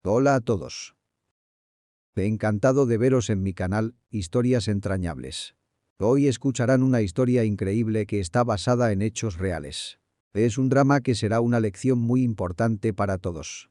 Hola a todos. Encantado de veros en mi canal, Historias Entrañables. Hoy escucharán una historia increíble que está basada en hechos reales. Es un drama que será una lección muy importante para todos.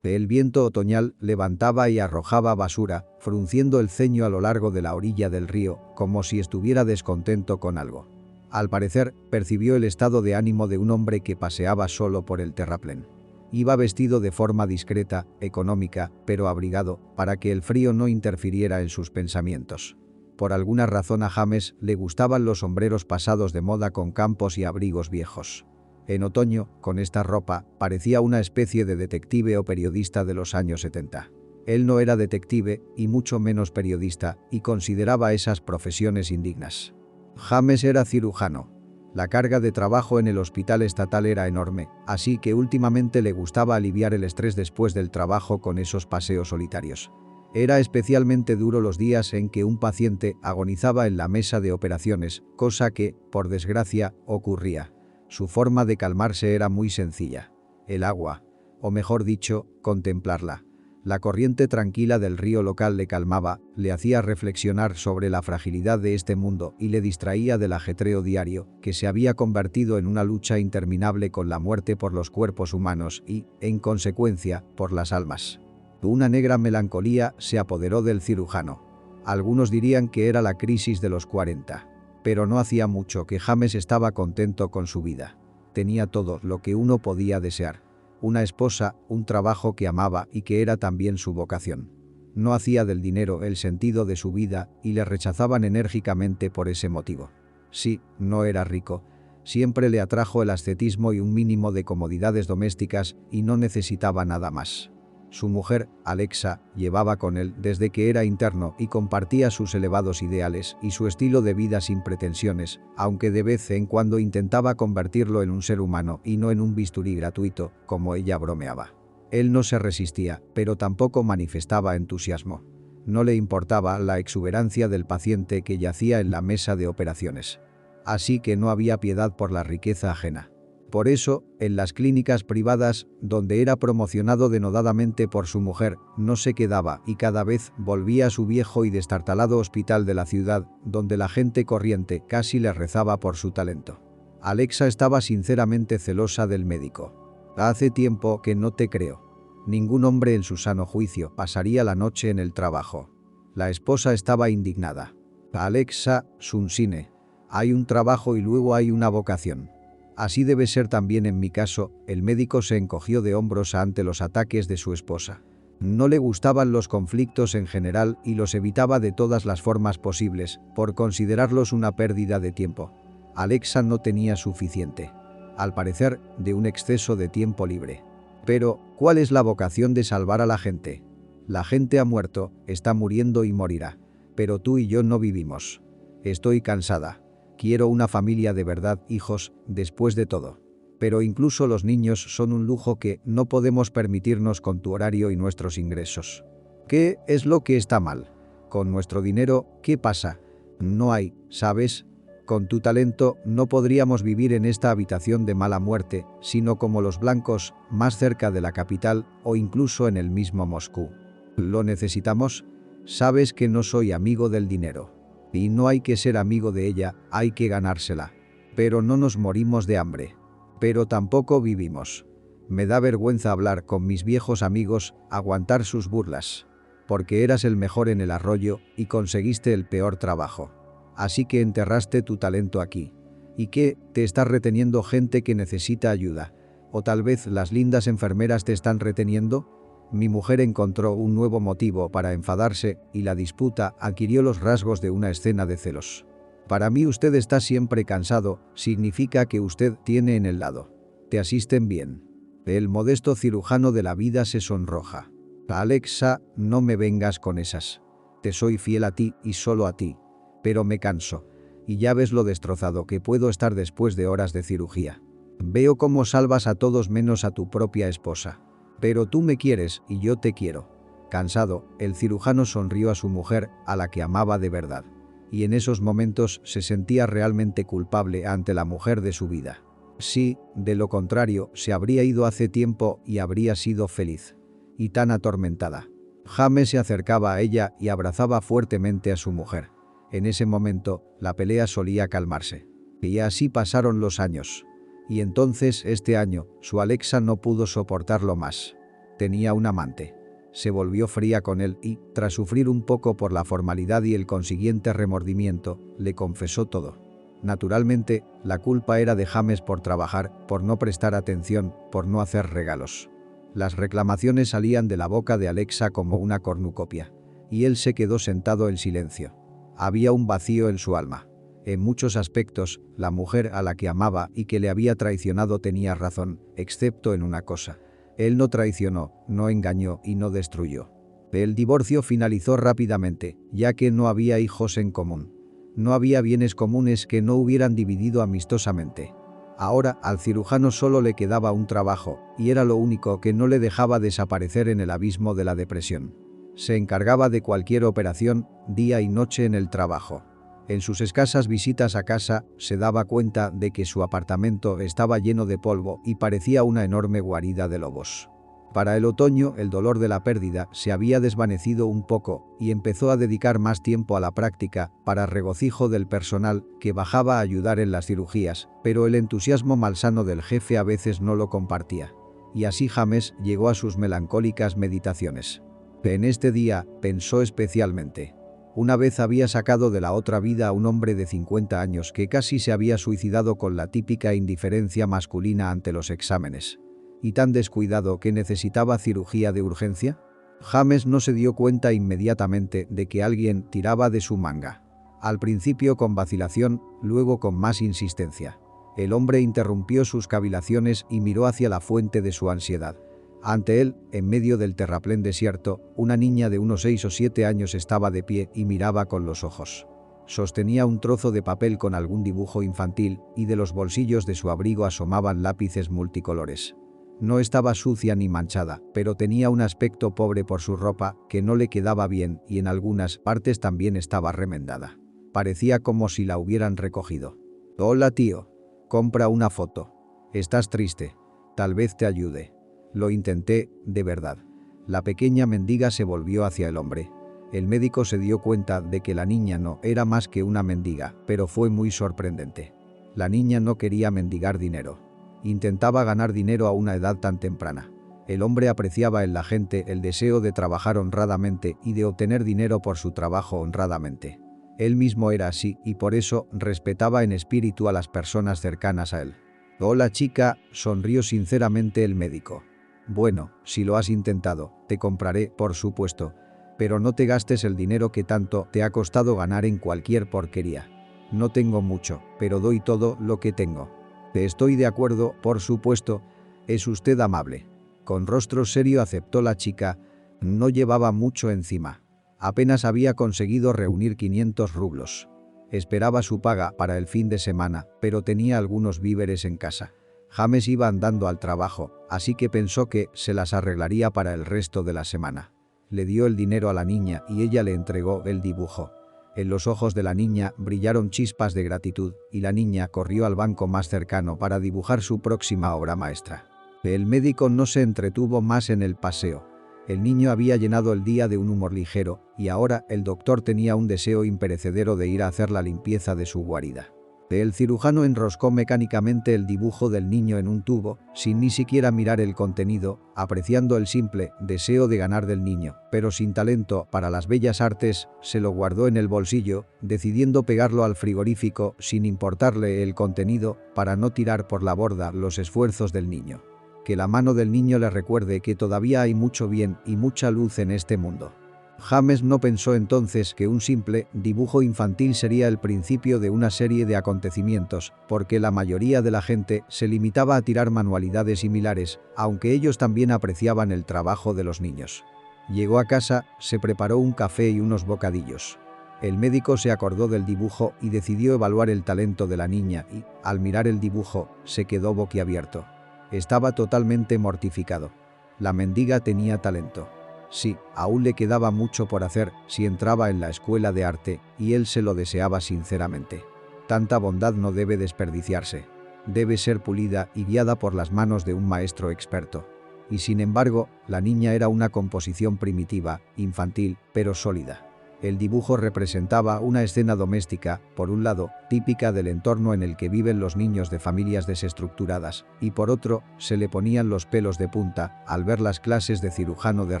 El viento otoñal levantaba y arrojaba basura, frunciendo el ceño a lo largo de la orilla del río, como si estuviera descontento con algo. Al parecer, percibió el estado de ánimo de un hombre que paseaba solo por el terraplén. Iba vestido de forma discreta, económica, pero abrigado, para que el frío no interfiriera en sus pensamientos. Por alguna razón a James le gustaban los sombreros pasados de moda con campos y abrigos viejos. En otoño, con esta ropa, parecía una especie de detective o periodista de los años 70. Él no era detective, y mucho menos periodista, y consideraba esas profesiones indignas. James era cirujano. La carga de trabajo en el hospital estatal era enorme, así que últimamente le gustaba aliviar el estrés después del trabajo con esos paseos solitarios. Era especialmente duro los días en que un paciente agonizaba en la mesa de operaciones, cosa que, por desgracia, ocurría. Su forma de calmarse era muy sencilla. El agua, o mejor dicho, contemplarla. La corriente tranquila del río local le calmaba, le hacía reflexionar sobre la fragilidad de este mundo y le distraía del ajetreo diario, que se había convertido en una lucha interminable con la muerte por los cuerpos humanos y, en consecuencia, por las almas. Una negra melancolía se apoderó del cirujano. Algunos dirían que era la crisis de los 40. Pero no hacía mucho que James estaba contento con su vida. Tenía todo lo que uno podía desear. Una esposa, un trabajo que amaba y que era también su vocación. No hacía del dinero el sentido de su vida y le rechazaban enérgicamente por ese motivo. Sí, no era rico. Siempre le atrajo el ascetismo y un mínimo de comodidades domésticas y no necesitaba nada más. Su mujer, Alexa, llevaba con él desde que era interno y compartía sus elevados ideales y su estilo de vida sin pretensiones, aunque de vez en cuando intentaba convertirlo en un ser humano y no en un bisturí gratuito, como ella bromeaba. Él no se resistía, pero tampoco manifestaba entusiasmo. No le importaba la exuberancia del paciente que yacía en la mesa de operaciones. Así que no había piedad por la riqueza ajena. Por eso, en las clínicas privadas, donde era promocionado denodadamente por su mujer, no se quedaba y cada vez volvía a su viejo y destartalado hospital de la ciudad, donde la gente corriente casi le rezaba por su talento. Alexa estaba sinceramente celosa del médico. Hace tiempo que no te creo. Ningún hombre en su sano juicio pasaría la noche en el trabajo. La esposa estaba indignada. Alexa, Sunsine. Hay un trabajo y luego hay una vocación. Así debe ser también en mi caso. El médico se encogió de hombros ante los ataques de su esposa. No le gustaban los conflictos en general y los evitaba de todas las formas posibles, por considerarlos una pérdida de tiempo. Alexa no tenía suficiente. Al parecer, de un exceso de tiempo libre. Pero, ¿cuál es la vocación de salvar a la gente? La gente ha muerto, está muriendo y morirá. Pero tú y yo no vivimos. Estoy cansada. Quiero una familia de verdad, hijos, después de todo. Pero incluso los niños son un lujo que no podemos permitirnos con tu horario y nuestros ingresos. ¿Qué es lo que está mal? Con nuestro dinero, ¿qué pasa? No hay, ¿sabes? Con tu talento no podríamos vivir en esta habitación de mala muerte, sino como los blancos, más cerca de la capital o incluso en el mismo Moscú. ¿Lo necesitamos? Sabes que no soy amigo del dinero. Y no hay que ser amigo de ella, hay que ganársela. Pero no nos morimos de hambre. Pero tampoco vivimos. Me da vergüenza hablar con mis viejos amigos, aguantar sus burlas. Porque eras el mejor en el arroyo y conseguiste el peor trabajo. Así que enterraste tu talento aquí. ¿Y qué? ¿Te está reteniendo gente que necesita ayuda? ¿O tal vez las lindas enfermeras te están reteniendo? Mi mujer encontró un nuevo motivo para enfadarse y la disputa adquirió los rasgos de una escena de celos. Para mí usted está siempre cansado, significa que usted tiene en el lado. Te asisten bien. El modesto cirujano de la vida se sonroja. Alexa, no me vengas con esas. Te soy fiel a ti y solo a ti. Pero me canso. Y ya ves lo destrozado que puedo estar después de horas de cirugía. Veo cómo salvas a todos menos a tu propia esposa. Pero tú me quieres y yo te quiero. Cansado, el cirujano sonrió a su mujer, a la que amaba de verdad. Y en esos momentos se sentía realmente culpable ante la mujer de su vida. Sí, de lo contrario, se habría ido hace tiempo y habría sido feliz. y tan atormentada. James se acercaba a ella y abrazaba fuertemente a su mujer. En ese momento, la pelea solía calmarse. Y así pasaron los años. Y entonces, este año, su Alexa no pudo soportarlo más. Tenía un amante. Se volvió fría con él y, tras sufrir un poco por la formalidad y el consiguiente remordimiento, le confesó todo. Naturalmente, la culpa era de James por trabajar, por no prestar atención, por no hacer regalos. Las reclamaciones salían de la boca de Alexa como una cornucopia. Y él se quedó sentado en silencio. Había un vacío en su alma. En muchos aspectos, la mujer a la que amaba y que le había traicionado tenía razón, excepto en una cosa. Él no traicionó, no engañó y no destruyó. El divorcio finalizó rápidamente, ya que no había hijos en común. No había bienes comunes que no hubieran dividido amistosamente. Ahora, al cirujano solo le quedaba un trabajo, y era lo único que no le dejaba desaparecer en el abismo de la depresión. Se encargaba de cualquier operación, día y noche en el trabajo. En sus escasas visitas a casa, se daba cuenta de que su apartamento estaba lleno de polvo y parecía una enorme guarida de lobos. Para el otoño, el dolor de la pérdida se había desvanecido un poco y empezó a dedicar más tiempo a la práctica, para regocijo del personal que bajaba a ayudar en las cirugías, pero el entusiasmo malsano del jefe a veces no lo compartía. Y así James llegó a sus melancólicas meditaciones. En este día, pensó especialmente. Una vez había sacado de la otra vida a un hombre de 50 años que casi se había suicidado con la típica indiferencia masculina ante los exámenes. ¿Y tan descuidado que necesitaba cirugía de urgencia? James no se dio cuenta inmediatamente de que alguien tiraba de su manga. Al principio con vacilación, luego con más insistencia. El hombre interrumpió sus cavilaciones y miró hacia la fuente de su ansiedad. Ante él, en medio del terraplén desierto, una niña de unos 6 o 7 años estaba de pie y miraba con los ojos. Sostenía un trozo de papel con algún dibujo infantil y de los bolsillos de su abrigo asomaban lápices multicolores. No estaba sucia ni manchada, pero tenía un aspecto pobre por su ropa, que no le quedaba bien y en algunas partes también estaba remendada. Parecía como si la hubieran recogido. «Hola, tío. Compra una foto. Estás triste. Tal vez te ayude». Lo intenté, de verdad. La pequeña mendiga se volvió hacia el hombre. El médico se dio cuenta de que la niña no era más que una mendiga, pero fue muy sorprendente. La niña no quería mendigar dinero. Intentaba ganar dinero a una edad tan temprana. El hombre apreciaba en la gente el deseo de trabajar honradamente y de obtener dinero por su trabajo honradamente. Él mismo era así y por eso respetaba en espíritu a las personas cercanas a él. «Hola, chica», sonrió sinceramente el médico. «Bueno, si lo has intentado, te compraré, por supuesto. Pero no te gastes el dinero que tanto te ha costado ganar en cualquier porquería. No tengo mucho, pero doy todo lo que tengo». «Estoy de acuerdo, por supuesto. Es usted amable». Con rostro serio aceptó la chica. No llevaba mucho encima. Apenas había conseguido reunir 500 rublos. Esperaba su paga para el fin de semana, pero tenía algunos víveres en casa. James iba andando al trabajo, así que pensó que se las arreglaría para el resto de la semana. Le dio el dinero a la niña y ella le entregó el dibujo. En los ojos de la niña brillaron chispas de gratitud y la niña corrió al banco más cercano para dibujar su próxima obra maestra. El médico no se entretuvo más en el paseo. El niño había llenado el día de un humor ligero y ahora el doctor tenía un deseo imperecedero de ir a hacer la limpieza de su guarida. El cirujano enroscó mecánicamente el dibujo del niño en un tubo, sin ni siquiera mirar el contenido, apreciando el simple deseo de ganar del niño, pero sin talento para las bellas artes, se lo guardó en el bolsillo, decidiendo pegarlo al frigorífico sin importarle el contenido, para no tirar por la borda los esfuerzos del niño. Que la mano del niño le recuerde que todavía hay mucho bien y mucha luz en este mundo. James no pensó entonces que un simple dibujo infantil sería el principio de una serie de acontecimientos, porque la mayoría de la gente se limitaba a tirar manualidades similares, aunque ellos también apreciaban el trabajo de los niños. Llegó a casa, se preparó un café y unos bocadillos. El médico se acordó del dibujo y decidió evaluar el talento de la niña y, al mirar el dibujo, se quedó boquiabierto. Estaba totalmente mortificado. La mendiga tenía talento. Sí, aún le quedaba mucho por hacer si entraba en la escuela de arte, y él se lo deseaba sinceramente. Tanta bondad no debe desperdiciarse. Debe ser pulida y guiada por las manos de un maestro experto. Y sin embargo, la niña era una composición primitiva, infantil, pero sólida. El dibujo representaba una escena doméstica, por un lado, típica del entorno en el que viven los niños de familias desestructuradas, y por otro, se le ponían los pelos de punta al ver las clases de cirujano de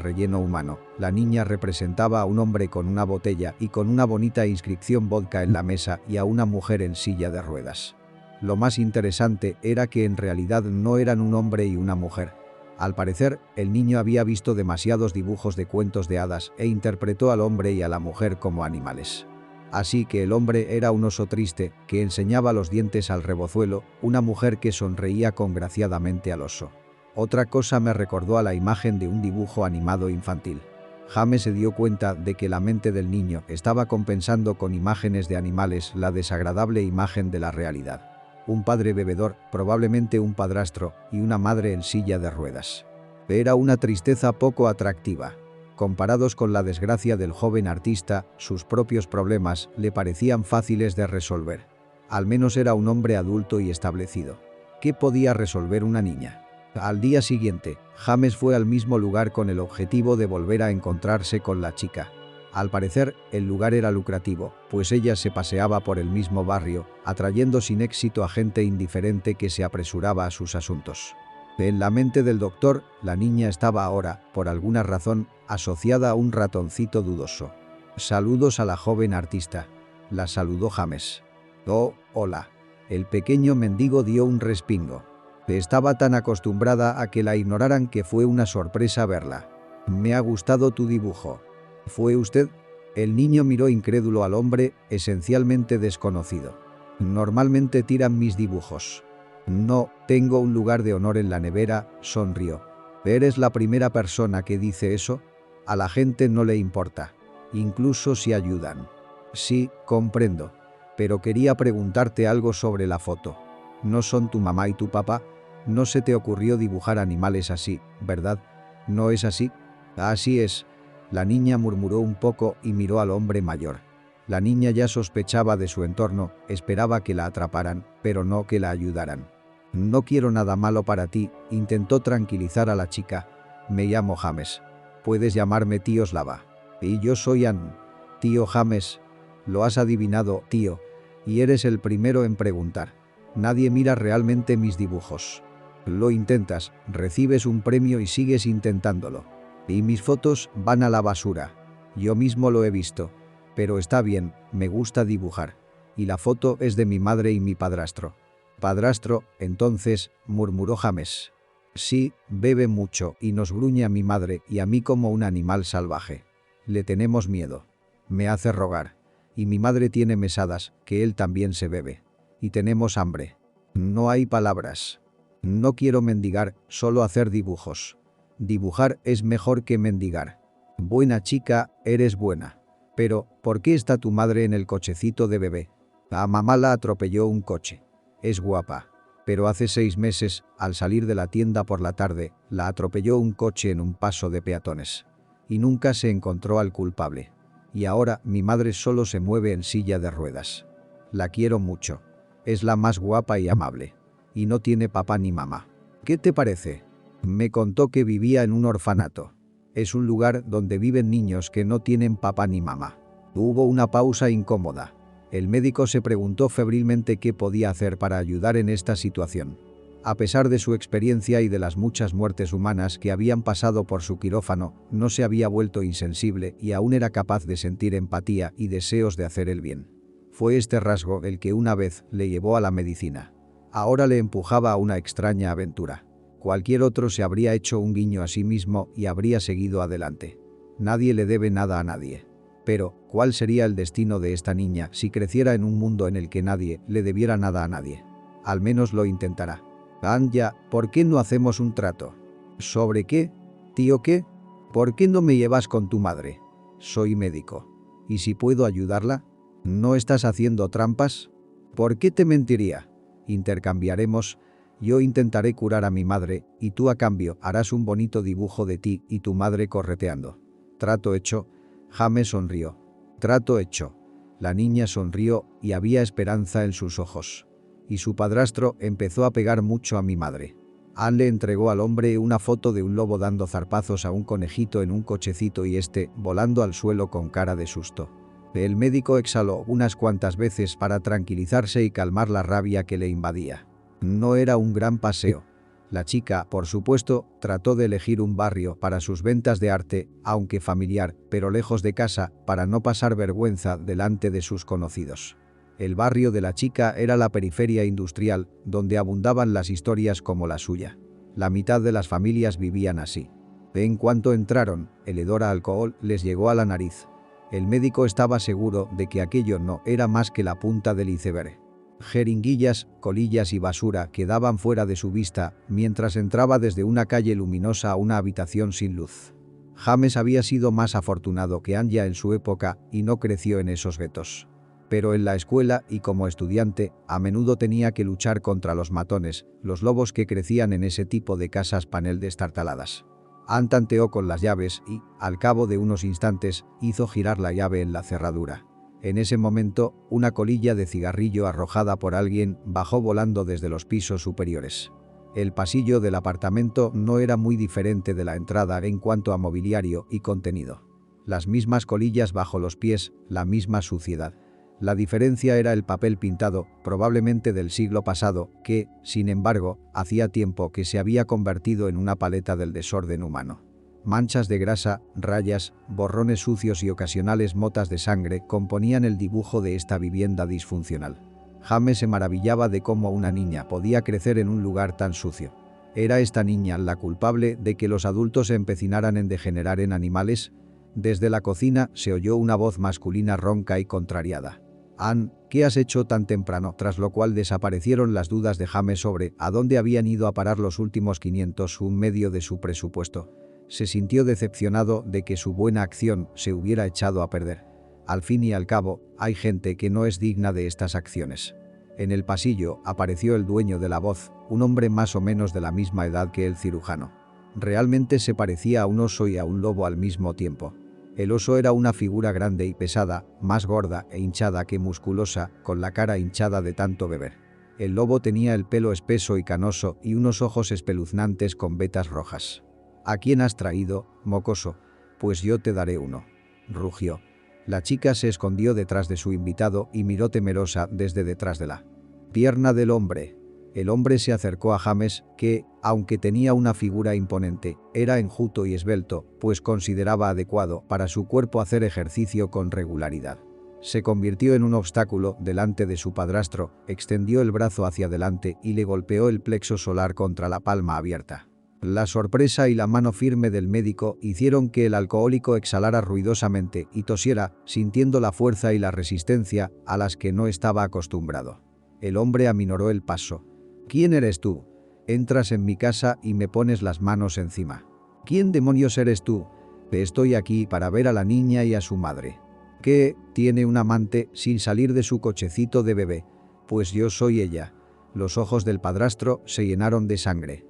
relleno humano. La niña representaba a un hombre con una botella y con una bonita inscripción vodka en la mesa y a una mujer en silla de ruedas. Lo más interesante era que en realidad no eran un hombre y una mujer. Al parecer, el niño había visto demasiados dibujos de cuentos de hadas e interpretó al hombre y a la mujer como animales. Así que el hombre era un oso triste que enseñaba los dientes al rebozuelo, una mujer que sonreía congraciadamente al oso. Otra cosa me recordó a la imagen de un dibujo animado infantil. James se dio cuenta de que la mente del niño estaba compensando con imágenes de animales la desagradable imagen de la realidad. Un padre bebedor, probablemente un padrastro, y una madre en silla de ruedas. Era una tristeza poco atractiva. Comparados con la desgracia del joven artista, sus propios problemas le parecían fáciles de resolver. Al menos era un hombre adulto y establecido. ¿Qué podía resolver una niña? Al día siguiente, James fue al mismo lugar con el objetivo de volver a encontrarse con la chica. Al parecer, el lugar era lucrativo, pues ella se paseaba por el mismo barrio, atrayendo sin éxito a gente indiferente que se apresuraba a sus asuntos. En la mente del doctor, la niña estaba ahora, por alguna razón, asociada a un ratoncito dudoso. «Saludos a la joven artista», la saludó James. «Oh, hola». El pequeño mendigo dio un respingo. Estaba tan acostumbrada a que la ignoraran que fue una sorpresa verla. «Me ha gustado tu dibujo». ¿Fue usted? El niño miró incrédulo al hombre, esencialmente desconocido. Normalmente tiran mis dibujos. No, tengo un lugar de honor en la nevera, sonrió. ¿Eres la primera persona que dice eso? A la gente no le importa. Incluso si ayudan. Sí, comprendo. Pero quería preguntarte algo sobre la foto. ¿No son tu mamá y tu papá? No se te ocurrió dibujar animales así, ¿verdad? ¿No es así? Así es. La niña murmuró un poco y miró al hombre mayor. La niña ya sospechaba de su entorno, esperaba que la atraparan, pero no que la ayudaran. «No quiero nada malo para ti», intentó tranquilizar a la chica. «Me llamo James. Puedes llamarme tío Slava. Y yo soy Ann». «Tío James». «Lo has adivinado, tío. Y eres el primero en preguntar. Nadie mira realmente mis dibujos. Lo intentas, recibes un premio y sigues intentándolo. Y mis fotos van a la basura. Yo mismo lo he visto. Pero está bien, me gusta dibujar. Y la foto es de mi madre y mi padrastro». «¿Padrastro, entonces?», murmuró James. «Sí, bebe mucho y nos gruñe a mi madre y a mí como un animal salvaje. Le tenemos miedo. Me hace rogar. Y mi madre tiene mesadas, que él también se bebe. Y tenemos hambre. No hay palabras. No quiero mendigar, solo hacer dibujos. Dibujar es mejor que mendigar. Buena chica, eres buena. Pero, ¿por qué está tu madre en el cochecito de bebé? A mamá la atropelló un coche. Es guapa. Pero hace 6 meses, al salir de la tienda por la tarde, la atropelló un coche en un paso de peatones. Y nunca se encontró al culpable. Y ahora mi madre solo se mueve en silla de ruedas. La quiero mucho. Es la más guapa y amable. Y no tiene papá ni mamá. ¿Qué te parece? Me contó que vivía en un orfanato. Es un lugar donde viven niños que no tienen papá ni mamá. Hubo una pausa incómoda. El médico se preguntó febrilmente qué podía hacer para ayudar en esta situación. A pesar de su experiencia y de las muchas muertes humanas que habían pasado por su quirófano, no se había vuelto insensible y aún era capaz de sentir empatía y deseos de hacer el bien. Fue este rasgo el que una vez le llevó a la medicina. Ahora le empujaba a una extraña aventura. Cualquier otro se habría hecho un guiño a sí mismo y habría seguido adelante. Nadie le debe nada a nadie. Pero, ¿cuál sería el destino de esta niña si creciera en un mundo en el que nadie le debiera nada a nadie? Al menos lo intentará. «Anya, ¿por qué no hacemos un trato?» «¿Sobre qué? ¿Tío qué? ¿Por qué no me llevas con tu madre? Soy médico. ¿Y si puedo ayudarla? ¿No estás haciendo trampas? ¿Por qué te mentiría? Intercambiaremos. Yo intentaré curar a mi madre y tú a cambio harás un bonito dibujo de ti y tu madre correteando». «Trato hecho». James sonrió. «Trato hecho». La niña sonrió y había esperanza en sus ojos. «Y su padrastro empezó a pegar mucho a mi madre». Ann le entregó al hombre una foto de un lobo dando zarpazos a un conejito en un cochecito y este volando al suelo con cara de susto. El médico exhaló unas cuantas veces para tranquilizarse y calmar la rabia que le invadía. No era un gran paseo. La chica, por supuesto, trató de elegir un barrio para sus ventas de arte, aunque familiar, pero lejos de casa, para no pasar vergüenza delante de sus conocidos. El barrio de la chica era la periferia industrial, donde abundaban las historias como la suya. La mitad de las familias vivían así. En cuanto entraron, el hedor a alcohol les llegó a la nariz. El médico estaba seguro de que aquello no era más que la punta del iceberg. Jeringuillas, colillas y basura quedaban fuera de su vista mientras entraba desde una calle luminosa a una habitación sin luz. James había sido más afortunado que Anya en su época y no creció en esos guetos. Pero en la escuela y como estudiante, a menudo tenía que luchar contra los matones, los lobos que crecían en ese tipo de casas panel destartaladas. Ann tanteó con las llaves y, al cabo de unos instantes, hizo girar la llave en la cerradura. En ese momento, una colilla de cigarrillo arrojada por alguien bajó volando desde los pisos superiores. El pasillo del apartamento no era muy diferente de la entrada en cuanto a mobiliario y contenido. Las mismas colillas bajo los pies, la misma suciedad. La diferencia era el papel pintado, probablemente del siglo pasado, que, sin embargo, hacía tiempo que se había convertido en una paleta del desorden humano. Manchas de grasa, rayas, borrones sucios y ocasionales motas de sangre componían el dibujo de esta vivienda disfuncional. James se maravillaba de cómo una niña podía crecer en un lugar tan sucio. ¿Era esta niña la culpable de que los adultos se empecinaran en degenerar en animales? Desde la cocina se oyó una voz masculina ronca y contrariada. «Ann, ¿qué has hecho tan temprano?», tras lo cual desaparecieron las dudas de James sobre a dónde habían ido a parar los últimos 501 medio de su presupuesto. Se sintió decepcionado de que su buena acción se hubiera echado a perder. Al fin y al cabo, hay gente que no es digna de estas acciones. En el pasillo apareció el dueño de la voz, un hombre más o menos de la misma edad que el cirujano. Realmente se parecía a un oso y a un lobo al mismo tiempo. El oso era una figura grande y pesada, más gorda e hinchada que musculosa, con la cara hinchada de tanto beber. El lobo tenía el pelo espeso y canoso y unos ojos espeluznantes con vetas rojas. «¿A quién has traído, mocoso? Pues yo te daré uno», rugió. La chica se escondió detrás de su invitado y miró temerosa desde detrás de la pierna del hombre. El hombre se acercó a James, que, aunque tenía una figura imponente, era enjuto y esbelto, pues consideraba adecuado para su cuerpo hacer ejercicio con regularidad. Se convirtió en un obstáculo delante de su padrastro, extendió el brazo hacia adelante y le golpeó el plexo solar contra la palma abierta. La sorpresa y la mano firme del médico hicieron que el alcohólico exhalara ruidosamente y tosiera, sintiendo la fuerza y la resistencia a las que no estaba acostumbrado. El hombre aminoró el paso. «¿Quién eres tú? Entras en mi casa y me pones las manos encima. ¿Quién demonios eres tú? Estoy aquí para ver a la niña y a su madre. ¿Qué? ¿Tiene un amante sin salir de su cochecito de bebé? Pues yo soy ella». Los ojos del padrastro se llenaron de sangre.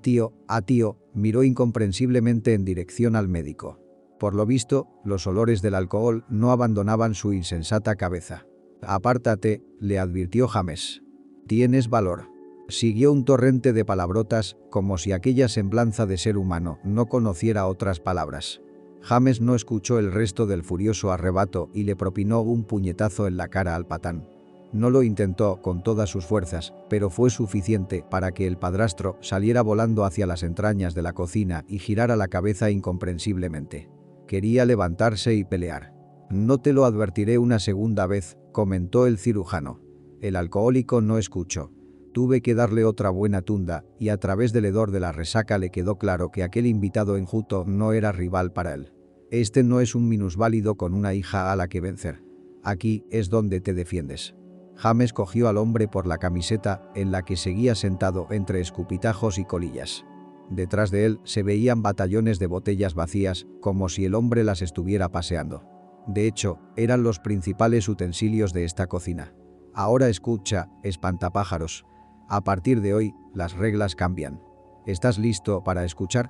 Tío», miró incomprensiblemente en dirección al médico. Por lo visto, los olores del alcohol no abandonaban su insensata cabeza. «Apártate», le advirtió James. «Tienes valor». Siguió un torrente de palabrotas, como si aquella semblanza de ser humano no conociera otras palabras. James no escuchó el resto del furioso arrebato y le propinó un puñetazo en la cara al patán. No lo intentó con todas sus fuerzas, pero fue suficiente para que el padrastro saliera volando hacia las entrañas de la cocina y girara la cabeza incomprensiblemente. Quería levantarse y pelear. «No te lo advertiré una segunda vez», comentó el cirujano. El alcohólico no escuchó. Tuve que darle otra buena tunda, y a través del hedor de la resaca le quedó claro que aquel invitado enjuto no era rival para él. Este no es un minusválido con una hija a la que vencer. Aquí es donde te defiendes. James cogió al hombre por la camiseta, en la que seguía sentado entre escupitajos y colillas. Detrás de él se veían batallones de botellas vacías, como si el hombre las estuviera paseando. De hecho, eran los principales utensilios de esta cocina. «Ahora escucha, espantapájaros. A partir de hoy, las reglas cambian. ¿Estás listo para escuchar?».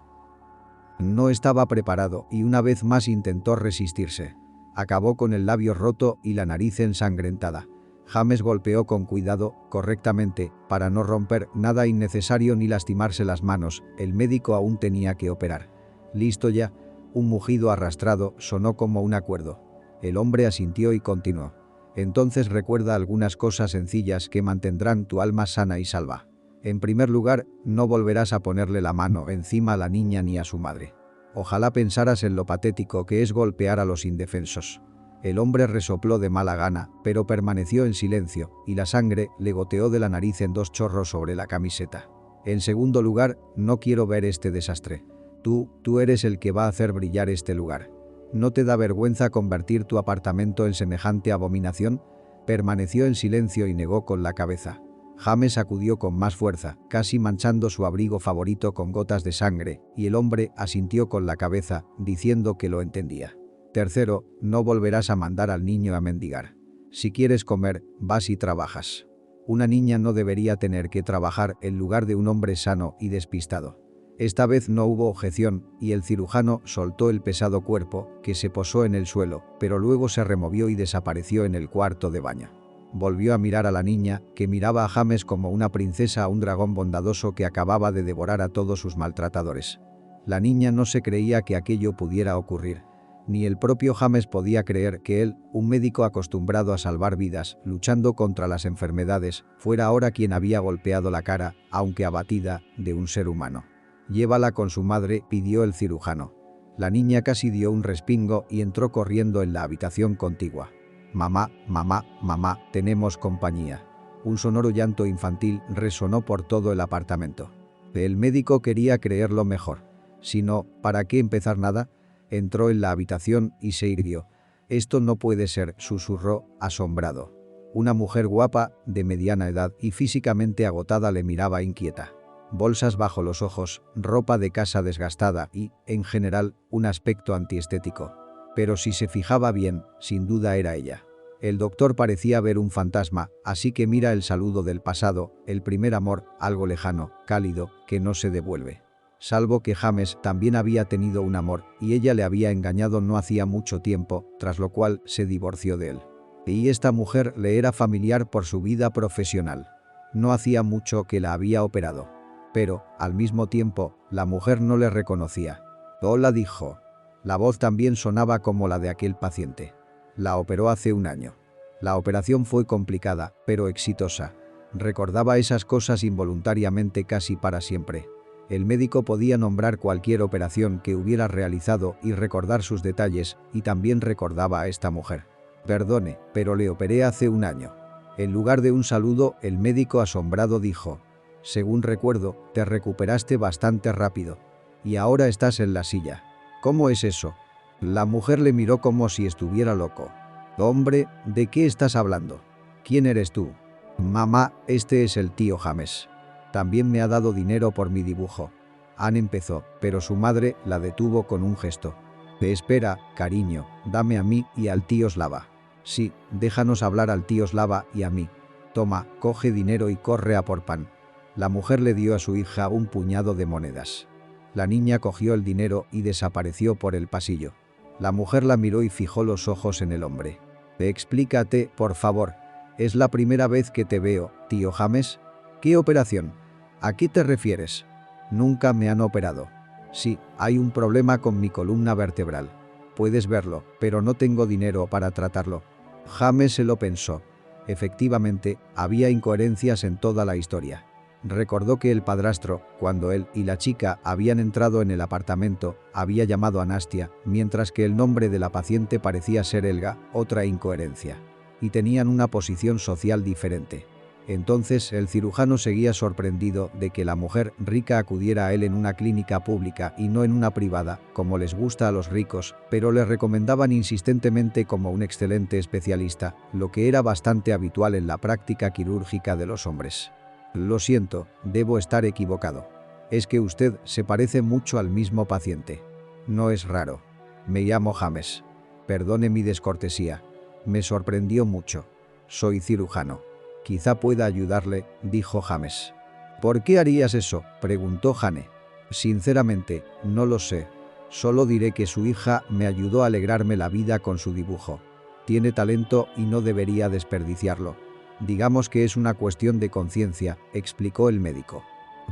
No estaba preparado y una vez más intentó resistirse. Acabó con el labio roto y la nariz ensangrentada. James golpeó con cuidado, correctamente, para no romper nada innecesario ni lastimarse las manos. El médico aún tenía que operar. «¿Listo ya?». Un mugido arrastrado sonó como un acuerdo. El hombre asintió y continuó. «Entonces recuerda algunas cosas sencillas que mantendrán tu alma sana y salva. En primer lugar, no volverás a ponerle la mano encima a la niña ni a su madre. Ojalá pensaras en lo patético que es golpear a los indefensos». El hombre resopló de mala gana, pero permaneció en silencio, y la sangre le goteó de la nariz en 2 chorros sobre la camiseta. «En segundo lugar, no quiero ver este desastre. Tú eres el que va a hacer brillar este lugar. ¿No te da vergüenza convertir tu apartamento en semejante abominación?». Permaneció en silencio y negó con la cabeza. James sacudió con más fuerza, casi manchando su abrigo favorito con gotas de sangre, y el hombre asintió con la cabeza, diciendo que lo entendía. «Tercero, no volverás a mandar al niño a mendigar. Si quieres comer, vas y trabajas. Una niña no debería tener que trabajar en lugar de un hombre sano y despistado». Esta vez no hubo objeción, y el cirujano soltó el pesado cuerpo, que se posó en el suelo, pero luego se removió y desapareció en el cuarto de baño. Volvió a mirar a la niña, que miraba a James como una princesa a un dragón bondadoso que acababa de devorar a todos sus maltratadores. La niña no se creía que aquello pudiera ocurrir. Ni el propio James podía creer que él, un médico acostumbrado a salvar vidas, luchando contra las enfermedades, fuera ahora quien había golpeado la cara, aunque abatida, de un ser humano. «Llévala con su madre», pidió el cirujano. La niña casi dio un respingo y entró corriendo en la habitación contigua. «Mamá, mamá, mamá, tenemos compañía». Un sonoro llanto infantil resonó por todo el apartamento. El médico quería creerlo mejor. Si no, ¿para qué empezar nada? Entró en la habitación y se irguió. «Esto no puede ser», susurró, asombrado. Una mujer guapa, de mediana edad y físicamente agotada le miraba inquieta. Bolsas bajo los ojos, ropa de casa desgastada y, en general, un aspecto antiestético. Pero si se fijaba bien, sin duda era ella. El doctor parecía ver un fantasma, así que mira el saludo del pasado, el primer amor, algo lejano, cálido, que no se devuelve. Salvo que James también había tenido un amor, y ella le había engañado no hacía mucho tiempo, tras lo cual se divorció de él. Y esta mujer le era familiar por su vida profesional. No hacía mucho que la había operado. Pero, al mismo tiempo, la mujer no le reconocía. «Hola», dijo. La voz también sonaba como la de aquel paciente. «La operó hace un año. La operación fue complicada, pero exitosa». Recordaba esas cosas involuntariamente casi para siempre. El médico podía nombrar cualquier operación que hubiera realizado y recordar sus detalles, y también recordaba a esta mujer. «Perdone, pero le operé hace un año». En lugar de un saludo, el médico asombrado dijo: «Según recuerdo, te recuperaste bastante rápido. Y ahora estás en la silla. ¿Cómo es eso?». La mujer le miró como si estuviera loco. «Hombre, ¿de qué estás hablando? ¿Quién eres tú?». «Mamá, este es el tío James. También me ha dado dinero por mi dibujo». Anne empezó, pero su madre la detuvo con un gesto. «Espera, cariño, dame a mí y al tío Slava». «Sí, déjanos hablar al tío Slava y a mí. Toma, coge dinero y corre a por pan». La mujer le dio a su hija un puñado de monedas. La niña cogió el dinero y desapareció por el pasillo. La mujer la miró y fijó los ojos en el hombre. «Explícate, por favor. Es la primera vez que te veo, tío James». «¿Qué operación? ¿A qué te refieres?». «Nunca me han operado». «Sí, hay un problema con mi columna vertebral. Puedes verlo, pero no tengo dinero para tratarlo». James se lo pensó. Efectivamente, había incoherencias en toda la historia. Recordó que el padrastro, cuando él y la chica habían entrado en el apartamento, había llamado a Nastia, mientras que el nombre de la paciente parecía ser Elga, otra incoherencia. Y tenían una posición social diferente. Entonces el cirujano seguía sorprendido de que la mujer rica acudiera a él en una clínica pública y no en una privada, como les gusta a los ricos, pero le recomendaban insistentemente como un excelente especialista, lo que era bastante habitual en la práctica quirúrgica de los hombres. «Lo siento, debo estar equivocado. Es que usted se parece mucho al mismo paciente». «No es raro. Me llamo James. Perdone mi descortesía. Me sorprendió mucho. Soy cirujano. Quizá pueda ayudarle», dijo James. «¿Por qué harías eso?», preguntó Jane. «Sinceramente, no lo sé. Solo diré que su hija me ayudó a alegrarme la vida con su dibujo. Tiene talento y no debería desperdiciarlo». Digamos que es una cuestión de conciencia, explicó el médico.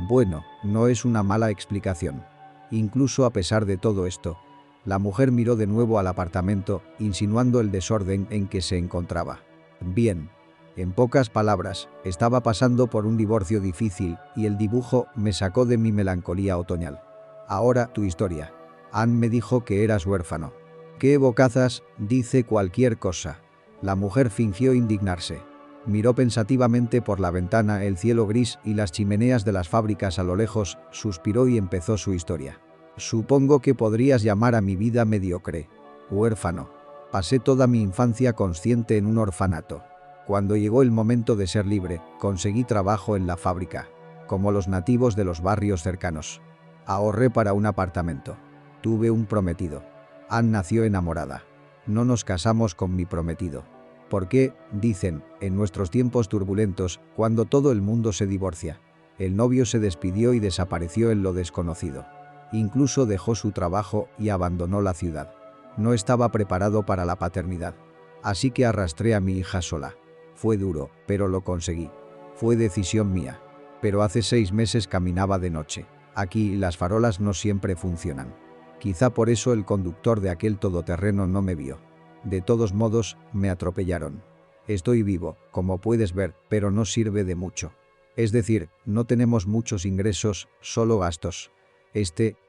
Bueno, no es una mala explicación. Incluso a pesar de todo esto, la mujer miró de nuevo al apartamento, insinuando el desorden en que se encontraba. Bien. En pocas palabras, estaba pasando por un divorcio difícil y el dibujo me sacó de mi melancolía otoñal. Ahora, tu historia. Anne me dijo que eras huérfano. ¿Qué bocazas? Dice cualquier cosa. La mujer fingió indignarse. Miró pensativamente por la ventana el cielo gris y las chimeneas de las fábricas a lo lejos, suspiró y empezó su historia. Supongo que podrías llamar a mi vida mediocre. Huérfano. Pasé toda mi infancia consciente en un orfanato. Cuando llegó el momento de ser libre, conseguí trabajo en la fábrica, como los nativos de los barrios cercanos. Ahorré para un apartamento. Tuve un prometido. Anne nació enamorada. No nos casamos con mi prometido. ¿Por qué? Dicen, en nuestros tiempos turbulentos, cuando todo el mundo se divorcia. El novio se despidió y desapareció en lo desconocido. Incluso dejó su trabajo y abandonó la ciudad. No estaba preparado para la paternidad. Así que arrastré a mi hija sola. Fue duro, pero lo conseguí. Fue decisión mía. Pero hace 6 meses caminaba de noche. Aquí las farolas no siempre funcionan. Quizá por eso el conductor de aquel todoterreno no me vio. De todos modos, me atropellaron. Estoy vivo, como puedes ver, pero no sirve de mucho. Es decir, no tenemos muchos ingresos, solo gastos.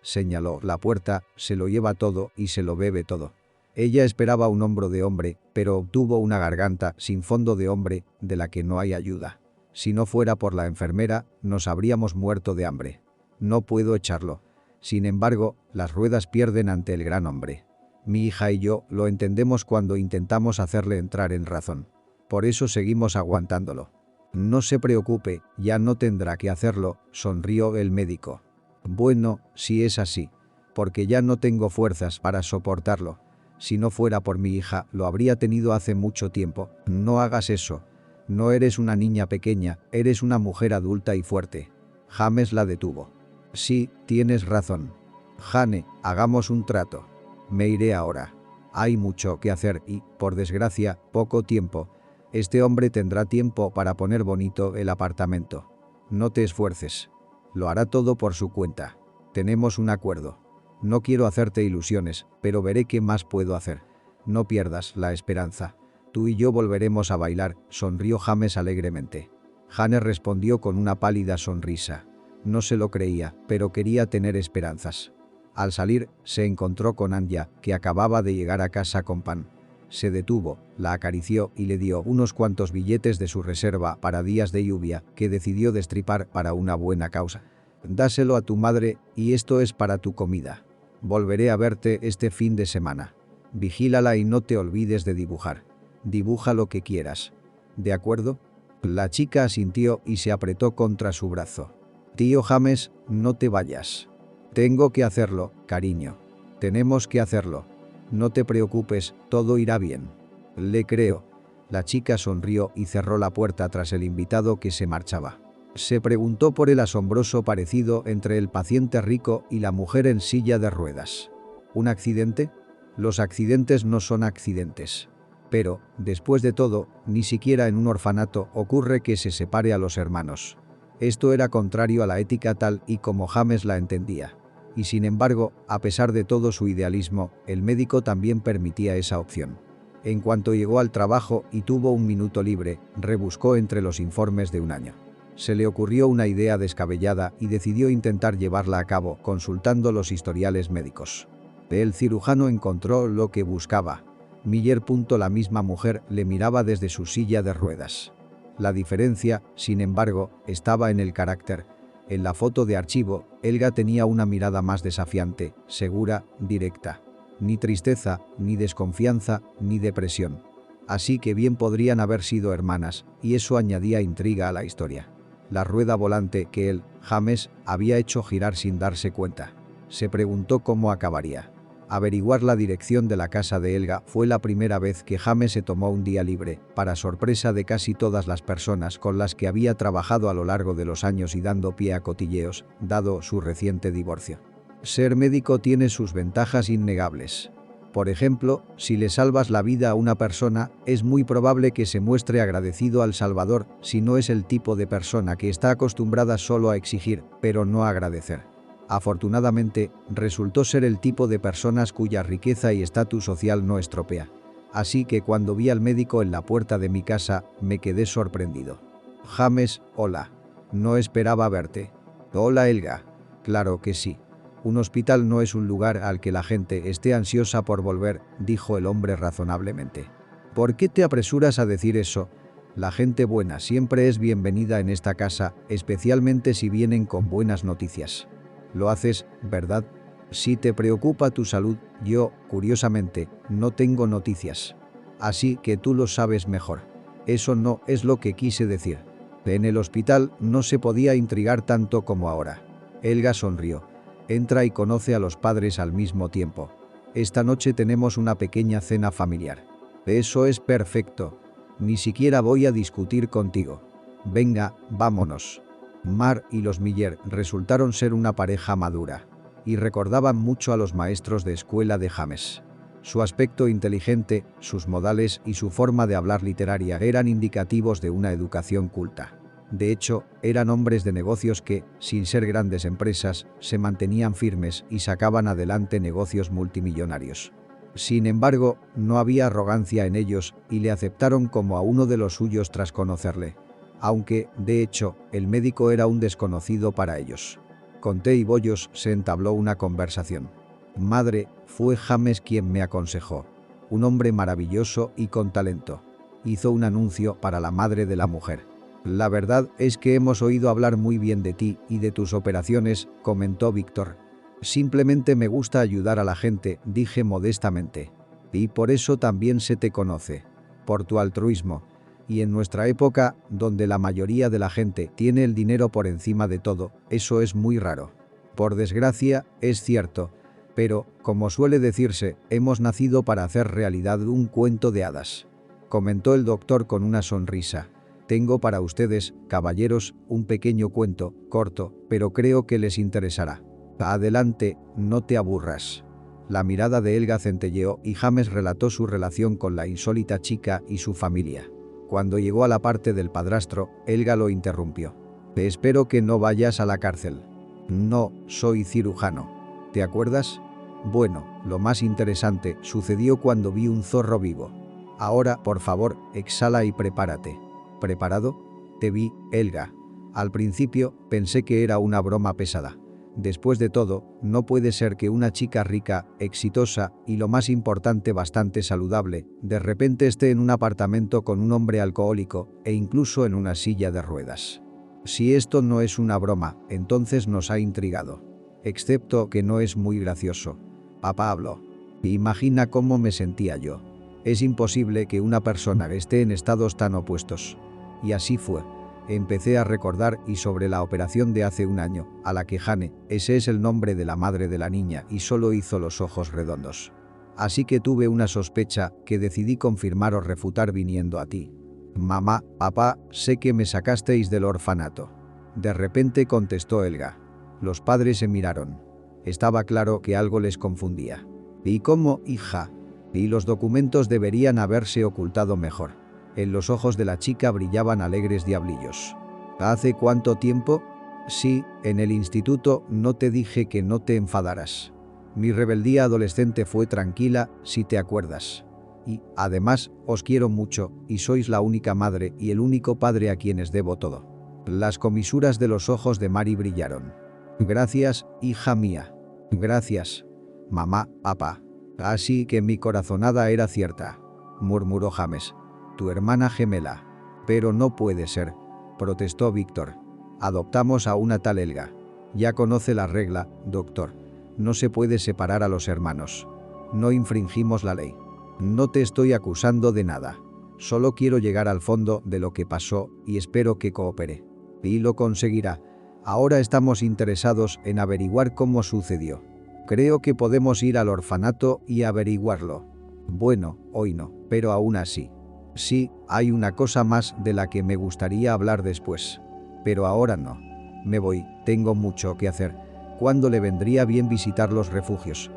Señaló la puerta, se lo lleva todo y se lo bebe todo. Ella esperaba un hombro de hombre, pero obtuvo una garganta sin fondo de hombre, de la que no hay ayuda. Si no fuera por la enfermera, nos habríamos muerto de hambre. No puedo echarlo. Sin embargo, las ruedas pierden ante el gran hombre. Mi hija y yo lo entendemos cuando intentamos hacerle entrar en razón. Por eso seguimos aguantándolo. No se preocupe, ya no tendrá que hacerlo, sonrió el médico. Bueno, si es así. Porque ya no tengo fuerzas para soportarlo. Si no fuera por mi hija, lo habría tenido hace mucho tiempo. No hagas eso. No eres una niña pequeña, eres una mujer adulta y fuerte. James la detuvo. Sí, tienes razón. Jane, hagamos un trato. Me iré ahora. Hay mucho que hacer y, por desgracia, poco tiempo. Este hombre tendrá tiempo para poner bonito el apartamento. No te esfuerces. Lo hará todo por su cuenta. Tenemos un acuerdo. No quiero hacerte ilusiones, pero veré qué más puedo hacer. No pierdas la esperanza. Tú y yo volveremos a bailar, sonrió James alegremente. Jane respondió con una pálida sonrisa. No se lo creía, pero quería tener esperanzas. Al salir, se encontró con Anya, que acababa de llegar a casa con pan. Se detuvo, la acarició y le dio unos cuantos billetes de su reserva para días de lluvia, que decidió destripar para una buena causa. Dáselo a tu madre, y esto es para tu comida. Volveré a verte este fin de semana. Vigílala y no te olvides de dibujar. Dibuja lo que quieras. ¿De acuerdo? La chica asintió y se apretó contra su brazo. Tío James, no te vayas. Tengo que hacerlo, cariño. Tenemos que hacerlo. No te preocupes, todo irá bien. Le creo. La chica sonrió y cerró la puerta tras el invitado que se marchaba. Se preguntó por el asombroso parecido entre el paciente rico y la mujer en silla de ruedas. ¿Un accidente? Los accidentes no son accidentes. Pero, después de todo, ni siquiera en un orfanato ocurre que se separe a los hermanos. Esto era contrario a la ética tal y como James la entendía. Y sin embargo, a pesar de todo su idealismo, el médico también permitía esa opción. En cuanto llegó al trabajo y tuvo un minuto libre, rebuscó entre los informes de un año. Se le ocurrió una idea descabellada y decidió intentar llevarla a cabo consultando los historiales médicos. El cirujano encontró lo que buscaba. Miller. La misma mujer le miraba desde su silla de ruedas. La diferencia, sin embargo, estaba en el carácter. En la foto de archivo, Helga tenía una mirada más desafiante, segura, directa. Ni tristeza, ni desconfianza, ni depresión. Así que bien podrían haber sido hermanas, y eso añadía intriga a la historia. La rueda volante que él, James, había hecho girar sin darse cuenta. Se preguntó cómo acabaría. Averiguar la dirección de la casa de Helga fue la primera vez que James se tomó un día libre, para sorpresa de casi todas las personas con las que había trabajado a lo largo de los años y dando pie a cotilleos, dado su reciente divorcio. Ser médico tiene sus ventajas innegables. Por ejemplo, si le salvas la vida a una persona, es muy probable que se muestre agradecido al Salvador si no es el tipo de persona que está acostumbrada solo a exigir, pero no a agradecer. Afortunadamente, resultó ser el tipo de personas cuya riqueza y estatus social no estropea. Así que cuando vi al médico en la puerta de mi casa, me quedé sorprendido. James, hola. No esperaba verte. Hola, Helga. Claro que sí. Un hospital no es un lugar al que la gente esté ansiosa por volver, dijo el hombre razonablemente. ¿Por qué te apresuras a decir eso? La gente buena siempre es bienvenida en esta casa, especialmente si vienen con buenas noticias. Lo haces, ¿verdad? Si te preocupa tu salud, yo, curiosamente, no tengo noticias. Así que tú lo sabes mejor. Eso no es lo que quise decir. En el hospital no se podía intrigar tanto como ahora. Helga sonrió. Entra y conoce a los padres al mismo tiempo. Esta noche tenemos una pequeña cena familiar. Eso es perfecto. Ni siquiera voy a discutir contigo. Venga, vámonos. Mar y los Miller resultaron ser una pareja madura y recordaban mucho a los maestros de escuela de James. Su aspecto inteligente, sus modales y su forma de hablar literaria eran indicativos de una educación culta. De hecho, eran hombres de negocios que, sin ser grandes empresas, se mantenían firmes y sacaban adelante negocios multimillonarios. Sin embargo, no había arrogancia en ellos y le aceptaron como a uno de los suyos tras conocerle. Aunque, de hecho, el médico era un desconocido para ellos. Con té y bollos se entabló una conversación. Madre, fue James quien me aconsejó. Un hombre maravilloso y con talento. Hizo un anuncio para la madre de la mujer. La verdad es que hemos oído hablar muy bien de ti y de tus operaciones, comentó Víctor. Simplemente me gusta ayudar a la gente, dije modestamente. Y por eso también se te conoce. Por tu altruismo. Y en nuestra época, donde la mayoría de la gente tiene el dinero por encima de todo, eso es muy raro. Por desgracia, es cierto. Pero, como suele decirse, hemos nacido para hacer realidad un cuento de hadas. Comentó el doctor con una sonrisa. Tengo para ustedes, caballeros, un pequeño cuento, corto, pero creo que les interesará. Adelante, no te aburras. La mirada de Helga centelleó y James relató su relación con la insólita chica y su familia. Cuando llegó a la parte del padrastro, Helga lo interrumpió. Espero que no vayas a la cárcel. No, soy cirujano. ¿Te acuerdas? Bueno, lo más interesante sucedió cuando vi un zorro vivo. Ahora, por favor, exhala y prepárate. ¿Preparado? Te vi, Helga. Al principio, pensé que era una broma pesada. Después de todo, no puede ser que una chica rica, exitosa y lo más importante bastante saludable, de repente esté en un apartamento con un hombre alcohólico e incluso en una silla de ruedas. Si esto no es una broma, entonces nos ha intrigado. Excepto que no es muy gracioso. Papá habló. Imagina cómo me sentía yo. Es imposible que una persona esté en estados tan opuestos. Y así fue. Empecé a recordar y sobre la operación de hace un año, a la que Jane, ese es el nombre de la madre de la niña y solo hizo los ojos redondos. Así que tuve una sospecha que decidí confirmar o refutar viniendo a ti. Mamá, papá, sé que me sacasteis del orfanato. De repente contestó Helga. Los padres se miraron. Estaba claro que algo les confundía. ¿Y cómo, hija? Y los documentos deberían haberse ocultado mejor. En los ojos de la chica brillaban alegres diablillos. ¿Hace cuánto tiempo? Sí, en el instituto no te dije que no te enfadaras. Mi rebeldía adolescente fue tranquila, si te acuerdas. Y, además, os quiero mucho, y sois la única madre y el único padre a quienes debo todo. Las comisuras de los ojos de Mary brillaron. Gracias, hija mía. Gracias. Mamá, papá. Así que mi corazonada era cierta, murmuró James. Tu hermana gemela. Pero no puede ser, protestó Víctor. Adoptamos a una tal Helga. Ya conoce la regla, doctor. No se puede separar a los hermanos. No infringimos la ley. No te estoy acusando de nada. Solo quiero llegar al fondo de lo que pasó y espero que coopere. Y lo conseguirá. Ahora estamos interesados en averiguar cómo sucedió. Creo que podemos ir al orfanato y averiguarlo. Bueno, hoy no, pero aún así. Sí, hay una cosa más de la que me gustaría hablar después. Pero ahora no. Me voy, tengo mucho que hacer. ¿Cuándo le vendría bien visitar los refugios?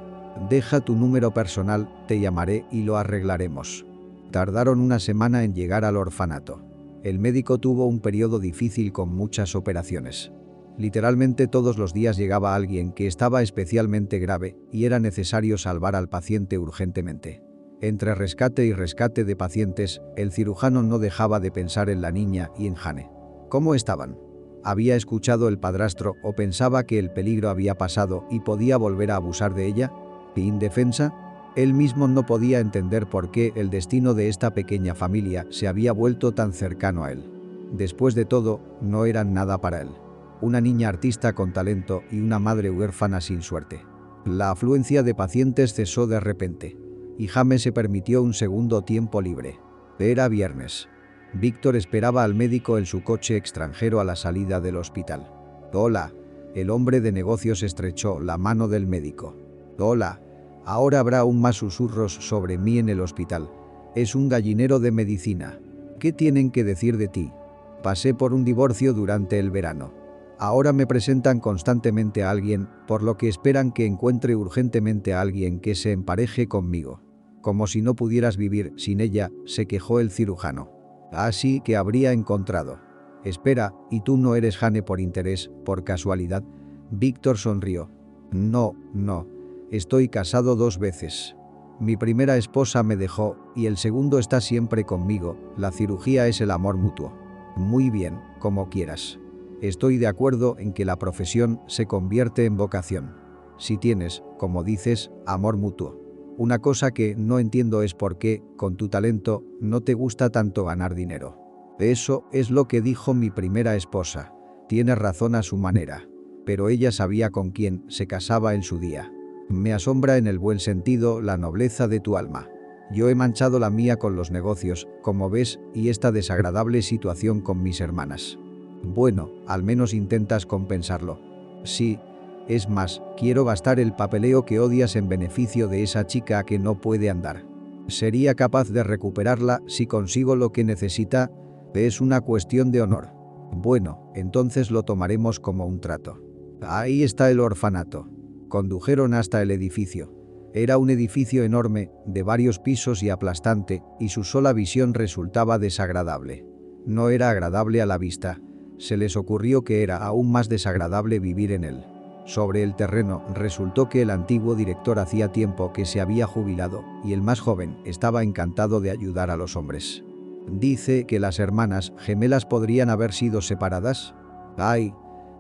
Deja tu número personal, te llamaré y lo arreglaremos. Tardaron una semana en llegar al orfanato. El médico tuvo un periodo difícil con muchas operaciones. Literalmente todos los días llegaba alguien que estaba especialmente grave y era necesario salvar al paciente urgentemente. Entre rescate y rescate de pacientes, el cirujano no dejaba de pensar en la niña y en Jane. ¿Cómo estaban? ¿Había escuchado el padrastro o pensaba que el peligro había pasado y podía volver a abusar de ella? ¿Indefensa? Él mismo no podía entender por qué el destino de esta pequeña familia se había vuelto tan cercano a él. Después de todo, no eran nada para él. Una niña artista con talento y una madre huérfana sin suerte. La afluencia de pacientes cesó de repente, y James se permitió un segundo tiempo libre. Era viernes. Víctor esperaba al médico en su coche extranjero a la salida del hospital. «Hola». El hombre de negocios estrechó la mano del médico. «Hola». Ahora habrá aún más susurros sobre mí en el hospital. Es un gallinero de medicina. ¿Qué tienen que decir de ti? Pasé por un divorcio durante el verano. Ahora me presentan constantemente a alguien, por lo que esperan que encuentre urgentemente a alguien que se empareje conmigo. Como si no pudieras vivir sin ella, se quejó el cirujano. Así que habría encontrado. Espera, ¿y tú no eres Jane por interés, por casualidad? Víctor sonrió. No. Estoy casado 2 veces. Mi primera esposa me dejó y el segundo está siempre conmigo. La cirugía es el amor mutuo. Muy bien, como quieras. Estoy de acuerdo en que la profesión se convierte en vocación. Si tienes, como dices, amor mutuo. Una cosa que no entiendo es por qué, con tu talento, no te gusta tanto ganar dinero. Eso es lo que dijo mi primera esposa. Tienes razón a su manera. Pero ella sabía con quién se casaba en su día. Me asombra en el buen sentido la nobleza de tu alma. Yo he manchado la mía con los negocios, como ves, y esta desagradable situación con mis hermanas. Bueno, al menos intentas compensarlo. Sí, es más, quiero gastar el papeleo que odias en beneficio de esa chica que no puede andar. Sería capaz de recuperarla si consigo lo que necesita. Es una cuestión de honor. Bueno, entonces lo tomaremos como un trato. Ahí está el orfanato. Condujeron hasta el edificio. Era un edificio enorme, de varios pisos y aplastante, y su sola visión resultaba desagradable. No era agradable a la vista. Se les ocurrió que era aún más desagradable vivir en él. Sobre el terreno resultó que el antiguo director hacía tiempo que se había jubilado, y el más joven estaba encantado de ayudar a los hombres. Dice que las hermanas gemelas podrían haber sido separadas. ¡Ay!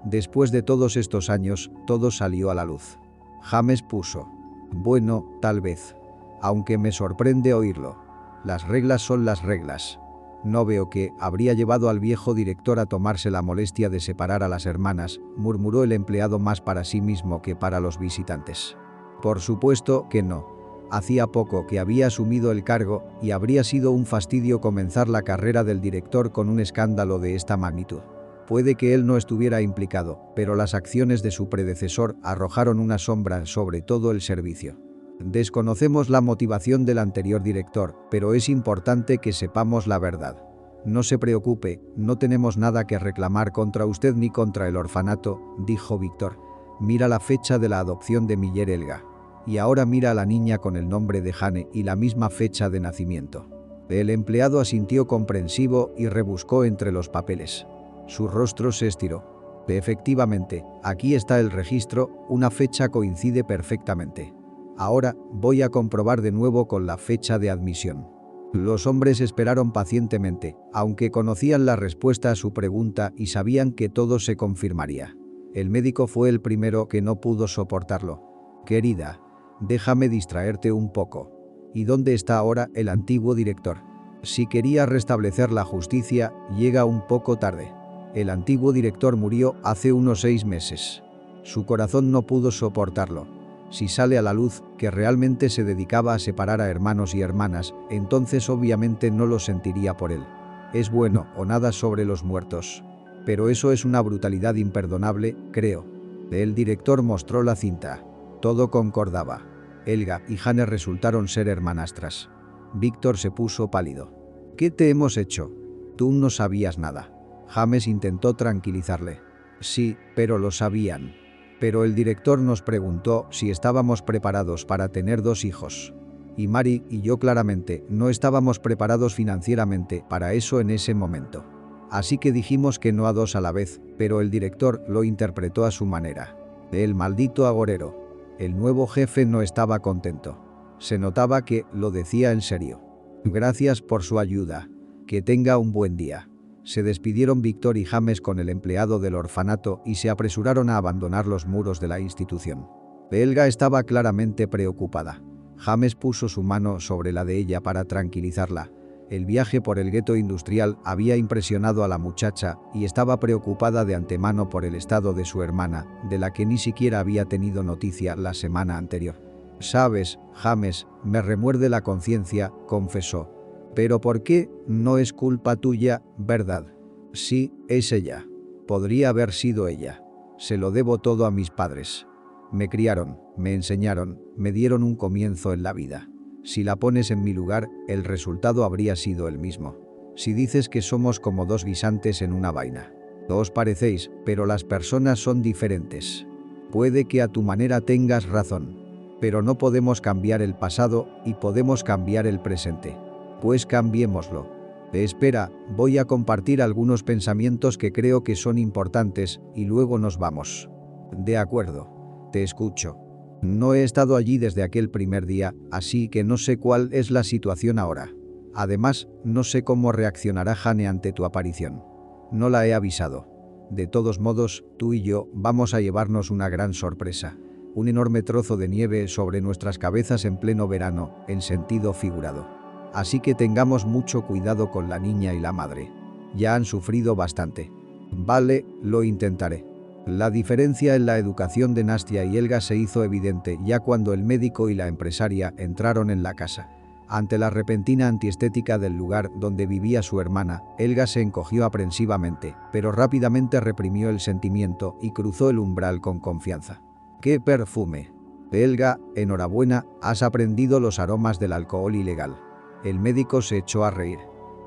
Después de todos estos años, todo salió a la luz. James puso. Bueno, tal vez. Aunque me sorprende oírlo. Las reglas son las reglas. No veo qué habría llevado al viejo director a tomarse la molestia de separar a las hermanas, murmuró el empleado más para sí mismo que para los visitantes. Por supuesto que no. Hacía poco que había asumido el cargo y habría sido un fastidio comenzar la carrera del director con un escándalo de esta magnitud. Puede que él no estuviera implicado, pero las acciones de su predecesor arrojaron una sombra sobre todo el servicio. Desconocemos la motivación del anterior director, pero es importante que sepamos la verdad. No se preocupe, no tenemos nada que reclamar contra usted ni contra el orfanato, dijo Víctor. Mira la fecha de la adopción de Miller Elga. Y ahora mira a la niña con el nombre de Jane y la misma fecha de nacimiento. El empleado asintió comprensivo y rebuscó entre los papeles. Su rostro se estiró. Efectivamente, aquí está el registro, una fecha coincide perfectamente. Ahora voy a comprobar de nuevo con la fecha de admisión. Los hombres esperaron pacientemente, aunque conocían la respuesta a su pregunta y sabían que todo se confirmaría. El médico fue el primero que no pudo soportarlo. Querida, déjame distraerte un poco. ¿Y dónde está ahora el antiguo director? Si quería restablecer la justicia, llega un poco tarde. El antiguo director murió hace unos 6 meses. Su corazón no pudo soportarlo. Si sale a la luz que realmente se dedicaba a separar a hermanos y hermanas, entonces obviamente no lo sentiría por él. Es bueno o nada sobre los muertos. Pero eso es una brutalidad imperdonable, creo. El director mostró la cinta. Todo concordaba. Elga y Jane resultaron ser hermanastras. Víctor se puso pálido. ¿Qué te hemos hecho? Tú no sabías nada. James intentó tranquilizarle. Sí, pero lo sabían. Pero el director nos preguntó si estábamos preparados para tener 2 hijos. Y Mary y yo claramente no estábamos preparados financieramente para eso en ese momento. Así que dijimos que no a 2 a la vez, pero el director lo interpretó a su manera. El maldito agorero. El nuevo jefe no estaba contento. Se notaba que lo decía en serio. Gracias por su ayuda. Que tenga un buen día. Se despidieron Víctor y James con el empleado del orfanato y se apresuraron a abandonar los muros de la institución. Helga estaba claramente preocupada. James puso su mano sobre la de ella para tranquilizarla. El viaje por el gueto industrial había impresionado a la muchacha y estaba preocupada de antemano por el estado de su hermana, de la que ni siquiera había tenido noticia la semana anterior. «Sabes, James, me remuerde la conciencia», confesó. «¿Pero por qué? No es culpa tuya, ¿verdad?» «Sí, es ella. Podría haber sido ella. Se lo debo todo a mis padres. Me criaron, me enseñaron, me dieron un comienzo en la vida. Si la pones en mi lugar, el resultado habría sido el mismo. Si dices que somos como 2 guisantes en una vaina. Os parecéis, pero las personas son diferentes. Puede que a tu manera tengas razón. Pero no podemos cambiar el pasado y podemos cambiar el presente. Pues cambiémoslo. Espera, voy a compartir algunos pensamientos que creo que son importantes y luego nos vamos. De acuerdo. Te escucho. No he estado allí desde aquel primer día, así que no sé cuál es la situación ahora. Además, no sé cómo reaccionará Jane ante tu aparición. No la he avisado. De todos modos, tú y yo vamos a llevarnos una gran sorpresa. Un enorme trozo de nieve sobre nuestras cabezas en pleno verano, en sentido figurado. Así que tengamos mucho cuidado con la niña y la madre. Ya han sufrido bastante. Vale, lo intentaré. La diferencia en la educación de Nastia y Helga se hizo evidente ya cuando el médico y la empresaria entraron en la casa. Ante la repentina antiestética del lugar donde vivía su hermana, Helga se encogió aprensivamente, pero rápidamente reprimió el sentimiento y cruzó el umbral con confianza. ¡Qué perfume! Helga, enhorabuena, has aprendido los aromas del alcohol ilegal. El médico se echó a reír.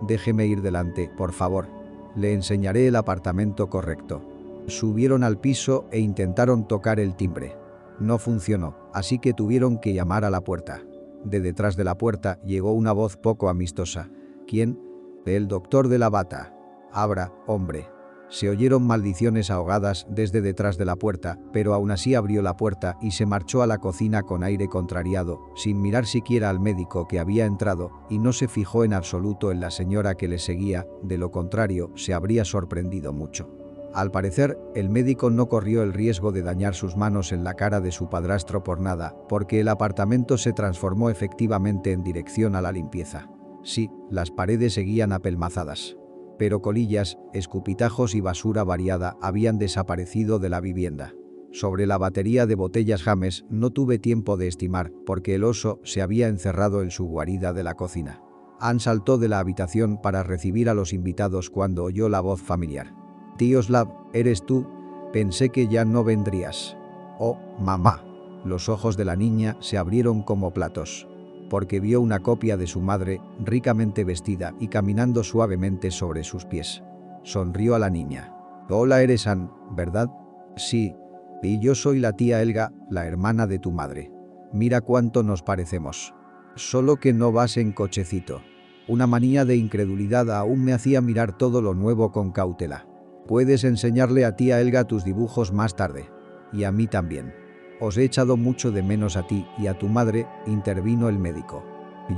Déjeme ir delante, por favor. Le enseñaré el apartamento correcto. Subieron al piso e intentaron tocar el timbre. No funcionó, así que tuvieron que llamar a la puerta. De detrás de la puerta llegó una voz poco amistosa. ¿Quién? El doctor de la bata. Abra, hombre. Se oyeron maldiciones ahogadas desde detrás de la puerta, pero aún así abrió la puerta y se marchó a la cocina con aire contrariado, sin mirar siquiera al médico que había entrado, y no se fijó en absoluto en la señora que le seguía, de lo contrario, se habría sorprendido mucho. Al parecer, el médico no corrió el riesgo de dañar sus manos en la cara de su padrastro por nada, porque el apartamento se transformó efectivamente en dirección a la limpieza. Sí, las paredes seguían apelmazadas. Pero colillas, escupitajos y basura variada habían desaparecido de la vivienda. Sobre la batería de botellas James no tuve tiempo de estimar, porque el oso se había encerrado en su guarida de la cocina. Ann saltó de la habitación para recibir a los invitados cuando oyó la voz familiar. «Tío Slav, ¿eres tú? Pensé que ya no vendrías». «Oh, mamá». Los ojos de la niña se abrieron como platos. Porque vio una copia de su madre, ricamente vestida y caminando suavemente sobre sus pies. Sonrió a la niña. «Hola, eres Ann, ¿verdad?» «Sí. Y yo soy la tía Helga, la hermana de tu madre. Mira cuánto nos parecemos. Solo que no vas en cochecito». Una manía de incredulidad aún me hacía mirar todo lo nuevo con cautela. «Puedes enseñarle a tía Helga tus dibujos más tarde. Y a mí también. Os he echado mucho de menos a ti y a tu madre», intervino el médico.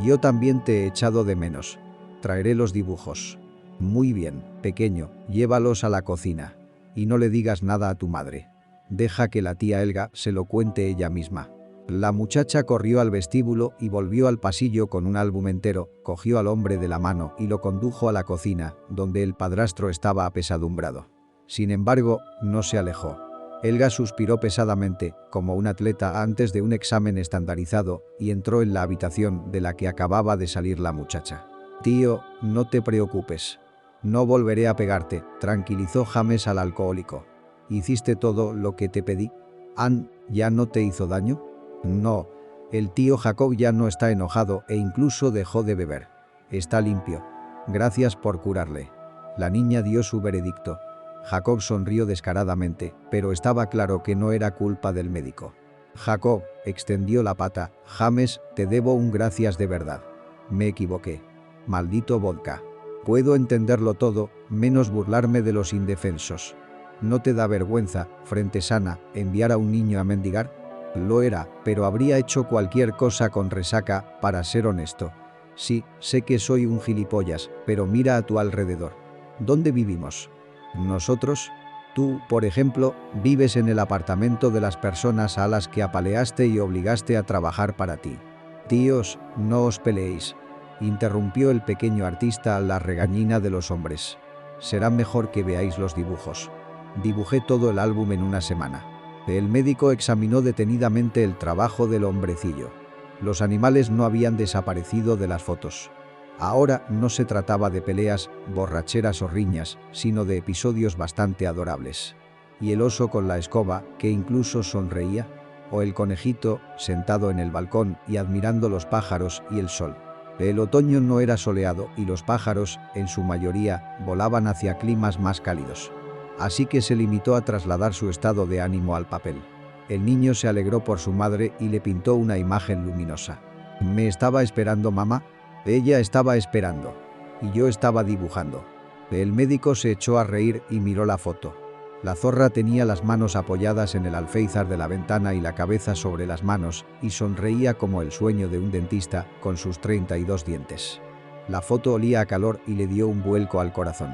«Yo también te he echado de menos. Traeré los dibujos». «Muy bien, pequeño, llévalos a la cocina. Y no le digas nada a tu madre. Deja que la tía Helga se lo cuente ella misma». La muchacha corrió al vestíbulo y volvió al pasillo con un álbum entero, cogió al hombre de la mano y lo condujo a la cocina, donde el padrastro estaba apesadumbrado. Sin embargo, no se alejó. Helga suspiró pesadamente, como un atleta antes de un examen estandarizado, y entró en la habitación de la que acababa de salir la muchacha. «Tío, no te preocupes. No volveré a pegarte», tranquilizó James al alcohólico. «¿Hiciste todo lo que te pedí? ¿Ann ya no te hizo daño?» «No. El tío Jacob ya no está enojado e incluso dejó de beber. Está limpio. Gracias por curarle». La niña dio su veredicto. Jacob sonrió descaradamente, pero estaba claro que no era culpa del médico. Jacob extendió la pata. James, te debo un gracias de verdad. Me equivoqué. Maldito vodka. Puedo entenderlo todo, menos burlarme de los indefensos. ¿No te da vergüenza, frente sana, enviar a un niño a mendigar? Lo era, pero habría hecho cualquier cosa con resaca, para ser honesto. Sí, sé que soy un gilipollas, pero mira a tu alrededor. ¿Dónde vivimos? Nosotros. Tú, por ejemplo, vives en el apartamento de las personas a las que apaleaste y obligaste a trabajar para ti. Tíos, no os peleéis. Interrumpió el pequeño artista la regañina de los hombres. Será mejor que veáis los dibujos. Dibujé todo el álbum en una semana. El médico examinó detenidamente el trabajo del hombrecillo. Los animales no habían desaparecido de las fotos. Ahora no se trataba de peleas, borracheras o riñas, sino de episodios bastante adorables. Y el oso con la escoba, que incluso sonreía, o el conejito, sentado en el balcón y admirando los pájaros y el sol. El otoño no era soleado y los pájaros, en su mayoría, volaban hacia climas más cálidos. Así que se limitó a trasladar su estado de ánimo al papel. El niño se alegró por su madre y le pintó una imagen luminosa. ¿Me estaba esperando mamá? Ella estaba esperando. Y yo estaba dibujando. El médico se echó a reír y miró la foto. La zorra tenía las manos apoyadas en el alféizar de la ventana y la cabeza sobre las manos, y sonreía como el sueño de un dentista, con sus 32 dientes. La foto olía a calor y le dio un vuelco al corazón.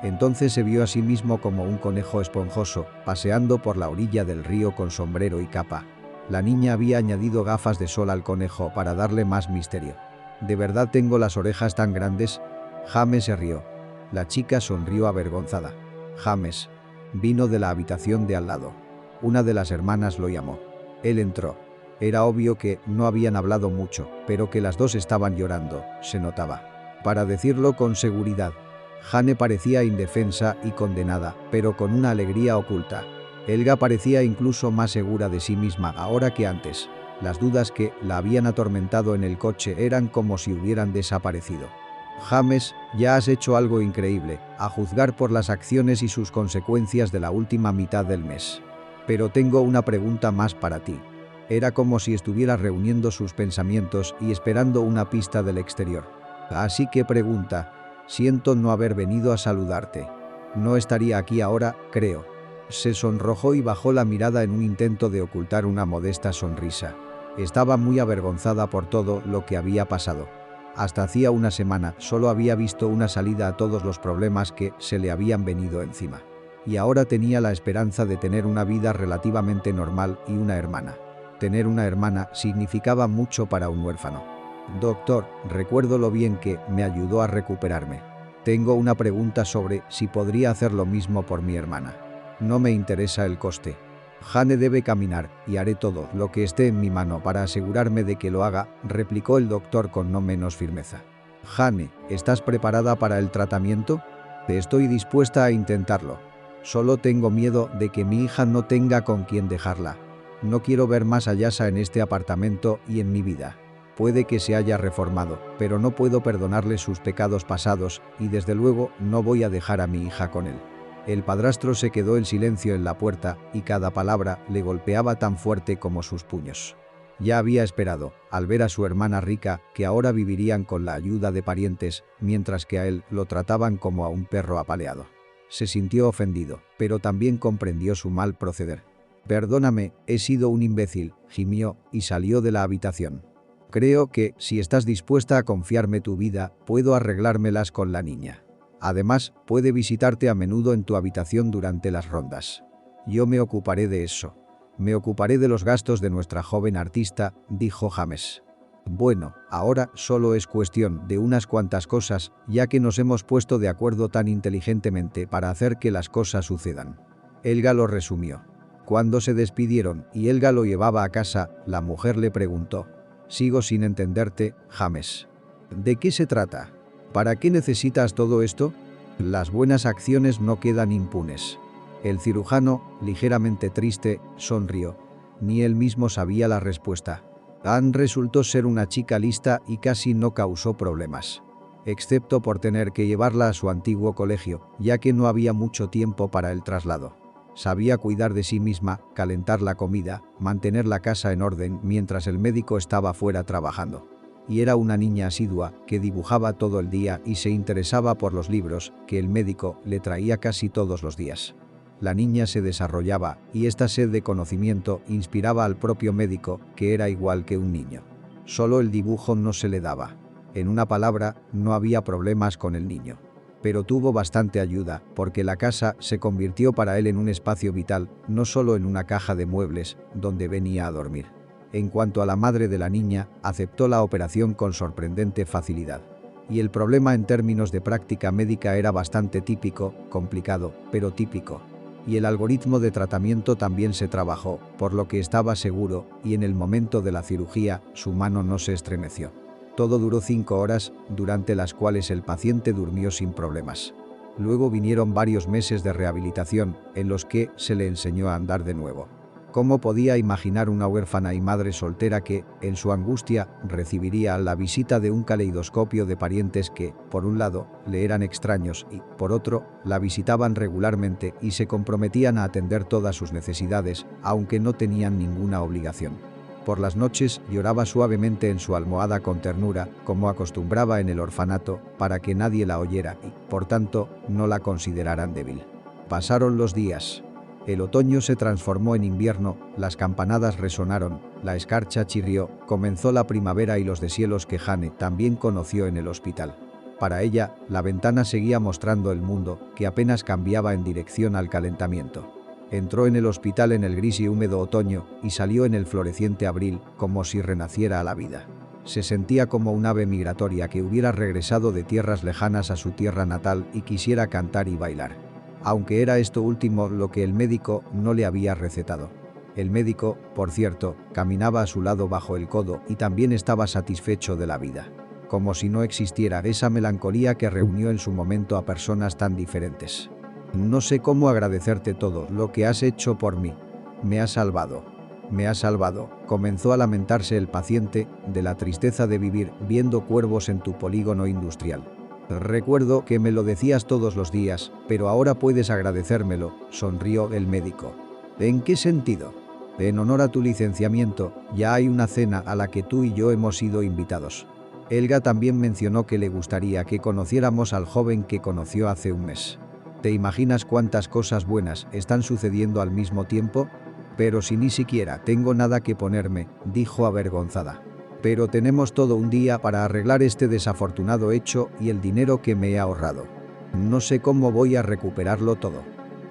Entonces se vio a sí mismo como un conejo esponjoso, paseando por la orilla del río con sombrero y capa. La niña había añadido gafas de sol al conejo para darle más misterio. ¿De verdad tengo las orejas tan grandes? James se rió. La chica sonrió avergonzada. James vino de la habitación de al lado. Una de las hermanas lo llamó. Él entró. Era obvio que no habían hablado mucho, pero que las dos estaban llorando, se notaba. Para decirlo con seguridad, Jane parecía indefensa y condenada, pero con una alegría oculta. Helga parecía incluso más segura de sí misma ahora que antes. Las dudas que la habían atormentado en el coche eran como si hubieran desaparecido. James, ya has hecho algo increíble, a juzgar por las acciones y sus consecuencias de la última mitad del mes. Pero tengo una pregunta más para ti. Era como si estuviera reuniendo sus pensamientos y esperando una pista del exterior. Así que pregunta. Siento no haber venido a saludarte. No estaría aquí ahora, creo. Se sonrojó y bajó la mirada en un intento de ocultar una modesta sonrisa. Estaba muy avergonzada por todo lo que había pasado. Hasta hacía una semana solo había visto una salida a todos los problemas que se le habían venido encima. Y ahora tenía la esperanza de tener una vida relativamente normal y una hermana. Tener una hermana significaba mucho para un huérfano. Doctor, recuerdo lo bien que me ayudó a recuperarme. Tengo una pregunta sobre si podría hacer lo mismo por mi hermana. No me interesa el coste. Jane debe caminar, y haré todo lo que esté en mi mano para asegurarme de que lo haga, replicó el doctor con no menos firmeza. Jane, ¿estás preparada para el tratamiento? Estoy dispuesta a intentarlo. Solo tengo miedo de que mi hija no tenga con quién dejarla. No quiero ver más a Yasa en este apartamento y en mi vida. Puede que se haya reformado, pero no puedo perdonarle sus pecados pasados y desde luego no voy a dejar a mi hija con él. El padrastro se quedó en silencio en la puerta y cada palabra le golpeaba tan fuerte como sus puños. Ya había esperado, al ver a su hermana rica, que ahora vivirían con la ayuda de parientes, mientras que a él lo trataban como a un perro apaleado. Se sintió ofendido, pero también comprendió su mal proceder. «Perdóname, he sido un imbécil», gimió y salió de la habitación. «Creo que, si estás dispuesta a confiarme tu vida, puedo arreglármelas con la niña. Además, puede visitarte a menudo en tu habitación durante las rondas. Yo me ocuparé de eso. Me ocuparé de los gastos de nuestra joven artista», dijo James. «Bueno, ahora solo es cuestión de unas cuantas cosas, ya que nos hemos puesto de acuerdo tan inteligentemente para hacer que las cosas sucedan». Helga lo resumió. Cuando se despidieron y Helga lo llevaba a casa, la mujer le preguntó. «Sigo sin entenderte, James. ¿De qué se trata? ¿Para qué necesitas todo esto?» «Las buenas acciones no quedan impunes». El cirujano, ligeramente triste, sonrió. Ni él mismo sabía la respuesta. Anne resultó ser una chica lista y casi no causó problemas. excepto por tener que llevarla a su antiguo colegio, ya que no había mucho tiempo para el traslado. Sabía cuidar de sí misma, calentar la comida, mantener la casa en orden mientras el médico estaba fuera trabajando. Y era una niña asidua que dibujaba todo el día y se interesaba por los libros que el médico le traía casi todos los días. La niña se desarrollaba y esta sed de conocimiento inspiraba al propio médico, que era igual que un niño. Solo el dibujo no se le daba. En una palabra, no había problemas con el niño. Pero tuvo bastante ayuda, porque la casa se convirtió para él en un espacio vital, no solo en una caja de muebles, donde venía a dormir. En cuanto a la madre de la niña, aceptó la operación con sorprendente facilidad. Y el problema en términos de práctica médica era bastante típico, complicado, pero típico. Y el algoritmo de tratamiento también se trabajó, por lo que estaba seguro, y en el momento de la cirugía, su mano no se estremeció. Todo duró 5 horas, durante las cuales el paciente durmió sin problemas. Luego vinieron varios meses de rehabilitación, en los que se le enseñó a andar de nuevo. ¿Cómo podía imaginar una huérfana y madre soltera que, en su angustia, recibiría la visita de un caleidoscopio de parientes que, por un lado, le eran extraños y, por otro, la visitaban regularmente y se comprometían a atender todas sus necesidades, aunque no tenían ninguna obligación? Por las noches lloraba suavemente en su almohada con ternura, como acostumbraba en el orfanato, para que nadie la oyera y, por tanto, no la consideraran débil. Pasaron los días. El otoño se transformó en invierno, las campanadas resonaron, la escarcha chirrió, comenzó la primavera y los deshielos que Jane también conoció en el hospital. Para ella, la ventana seguía mostrando el mundo, que apenas cambiaba en dirección al calentamiento. Entró en el hospital en el gris y húmedo otoño y salió en el floreciente abril, como si renaciera a la vida. Se sentía como un ave migratoria que hubiera regresado de tierras lejanas a su tierra natal y quisiera cantar y bailar. Aunque era esto último lo que el médico no le había recetado. El médico, por cierto, caminaba a su lado bajo el codo y también estaba satisfecho de la vida. Como si no existiera esa melancolía que reunió en su momento a personas tan diferentes. No sé cómo agradecerte todo lo que has hecho por mí. Me has salvado. Me has salvado, comenzó a lamentarse el paciente, de la tristeza de vivir viendo cuervos en tu polígono industrial. Recuerdo que me lo decías todos los días, pero ahora puedes agradecérmelo, sonrió el médico. ¿En qué sentido? En honor a tu licenciamiento, ya hay una cena a la que tú y yo hemos sido invitados. Helga también mencionó que le gustaría que conociéramos al joven que conoció hace un mes. ¿Te imaginas cuántas cosas buenas están sucediendo al mismo tiempo? Pero si ni siquiera tengo nada que ponerme, dijo avergonzada. Pero tenemos todo un día para arreglar este desafortunado hecho y el dinero que me he ahorrado. No sé cómo voy a recuperarlo todo.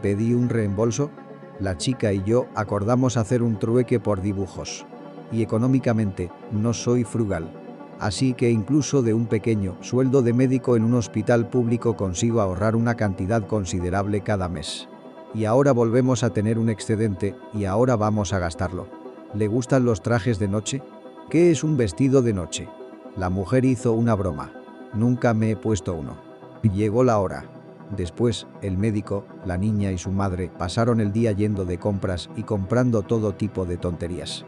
¿Pedí un reembolso? La chica y yo acordamos hacer un trueque por dibujos. Y económicamente, no soy frugal. Así que incluso de un pequeño sueldo de médico en un hospital público consigo ahorrar una cantidad considerable cada mes. Y ahora volvemos a tener un excedente y ahora vamos a gastarlo. ¿Le gustan los trajes de noche? ¿Qué es un vestido de noche? La mujer hizo una broma. Nunca me he puesto uno. Llegó la hora. Después, el médico, la niña y su madre pasaron el día yendo de compras y comprando todo tipo de tonterías.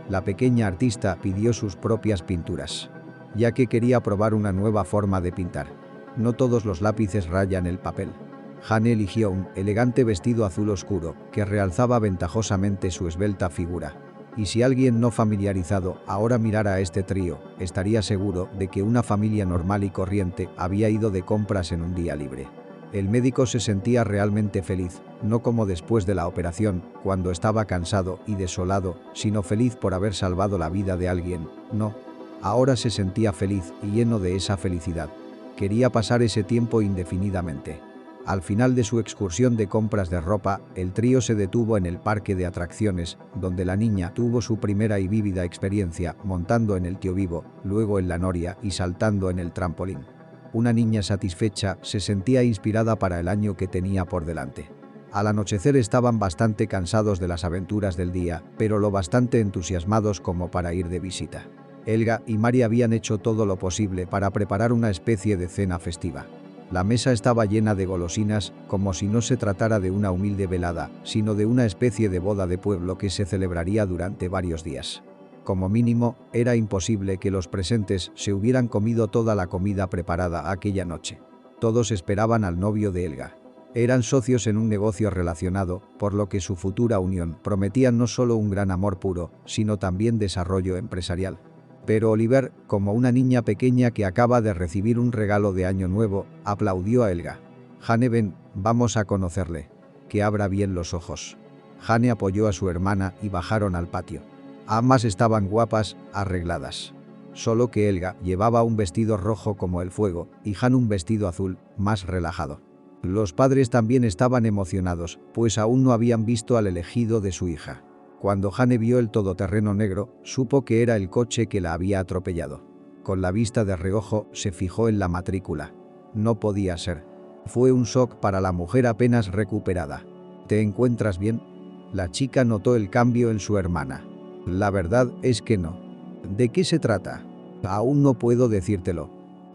La pequeña artista pidió sus propias pinturas, ya que quería probar una nueva forma de pintar. No todos los lápices rayan el papel. Jane eligió un elegante vestido azul oscuro que realzaba ventajosamente su esbelta figura. Y si alguien no familiarizado ahora mirara a este trío, estaría seguro de que una familia normal y corriente había ido de compras en un día libre. El médico se sentía realmente feliz, no como después de la operación, cuando estaba cansado y desolado, sino feliz por haber salvado la vida de alguien, no. Ahora se sentía feliz y lleno de esa felicidad. Quería pasar ese tiempo indefinidamente. Al final de su excursión de compras de ropa, el trío se detuvo en el parque de atracciones, donde la niña tuvo su primera y vívida experiencia montando en el tío vivo, luego en la noria y saltando en el trampolín. Una niña satisfecha se sentía inspirada para el año que tenía por delante. Al anochecer estaban bastante cansados de las aventuras del día, pero lo bastante entusiasmados como para ir de visita. Helga y Mari habían hecho todo lo posible para preparar una especie de cena festiva. La mesa estaba llena de golosinas, como si no se tratara de una humilde velada, sino de una especie de boda de pueblo que se celebraría durante varios días. Como mínimo, era imposible que los presentes se hubieran comido toda la comida preparada aquella noche. Todos esperaban al novio de Helga. Eran socios en un negocio relacionado, por lo que su futura unión prometía no solo un gran amor puro, sino también desarrollo empresarial. Pero Oliver, como una niña pequeña que acaba de recibir un regalo de Año Nuevo, aplaudió a Helga. «Jane, ven, vamos a conocerle. Que abra bien los ojos». Jane apoyó a su hermana y bajaron al patio. Ambas estaban guapas, arregladas. Solo que Helga llevaba un vestido rojo como el fuego y Jane un vestido azul, más relajado. Los padres también estaban emocionados, pues aún no habían visto al elegido de su hija. Cuando Jane vio el todoterreno negro, supo que era el coche que la había atropellado. Con la vista de reojo, se fijó en la matrícula. No podía ser. Fue un shock para la mujer apenas recuperada. «¿Te encuentras bien?». La chica notó el cambio en su hermana. «La verdad es que no». «¿De qué se trata?». «Aún no puedo decírtelo».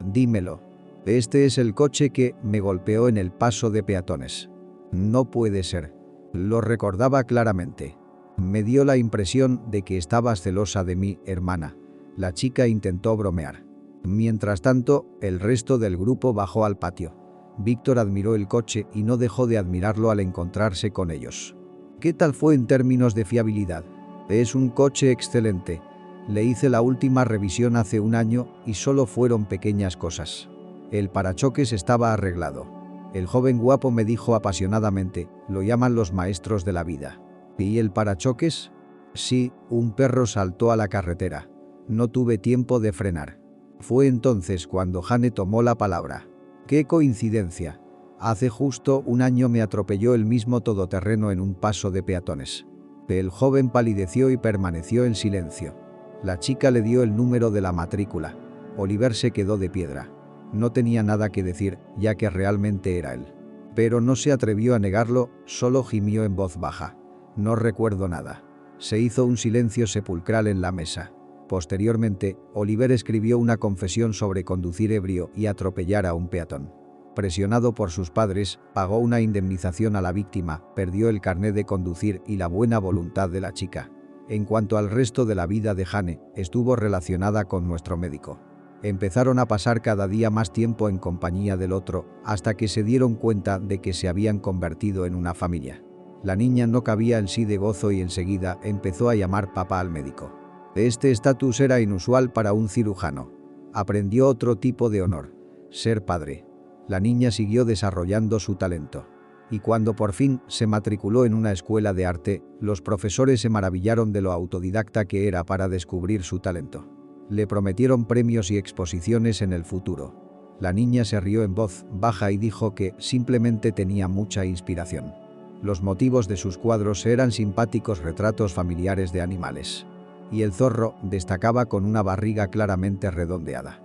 «Dímelo». «Este es el coche que me golpeó en el paso de peatones». «No puede ser». Lo recordaba claramente. «Me dio la impresión de que estabas celosa de mí, hermana». La chica intentó bromear. Mientras tanto, el resto del grupo bajó al patio. Víctor admiró el coche y no dejó de admirarlo al encontrarse con ellos. «¿Qué tal fue en términos de fiabilidad?». «Es un coche excelente. Le hice la última revisión hace un año y solo fueron pequeñas cosas. El parachoques estaba arreglado». El joven guapo me dijo apasionadamente, «Lo llaman los maestros de la vida». «¿Y el parachoques?». «Sí, un perro saltó a la carretera. No tuve tiempo de frenar». Fue entonces cuando Jane tomó la palabra. «¡Qué coincidencia! Hace justo un año me atropelló el mismo todoterreno en un paso de peatones». El joven palideció y permaneció en silencio. La chica le dio el número de la matrícula. Oliver se quedó de piedra. No tenía nada que decir, ya que realmente era él. Pero no se atrevió a negarlo, solo gimió en voz baja. «No recuerdo nada». Se hizo un silencio sepulcral en la mesa. Posteriormente, Oliver escribió una confesión sobre conducir ebrio y atropellar a un peatón. Presionado por sus padres, pagó una indemnización a la víctima, perdió el carné de conducir y la buena voluntad de la chica. En cuanto al resto de la vida de Jane, estuvo relacionada con nuestro médico. Empezaron a pasar cada día más tiempo en compañía del otro, hasta que se dieron cuenta de que se habían convertido en una familia. La niña no cabía en sí de gozo y enseguida empezó a llamar papá al médico. Este estatus era inusual para un cirujano. Aprendió otro tipo de honor: ser padre. La niña siguió desarrollando su talento. Y cuando por fin se matriculó en una escuela de arte, los profesores se maravillaron de lo autodidacta que era para descubrir su talento. Le prometieron premios y exposiciones en el futuro. La niña se rió en voz baja y dijo que simplemente tenía mucha inspiración. Los motivos de sus cuadros eran simpáticos retratos familiares de animales. Y el zorro destacaba con una barriga claramente redondeada.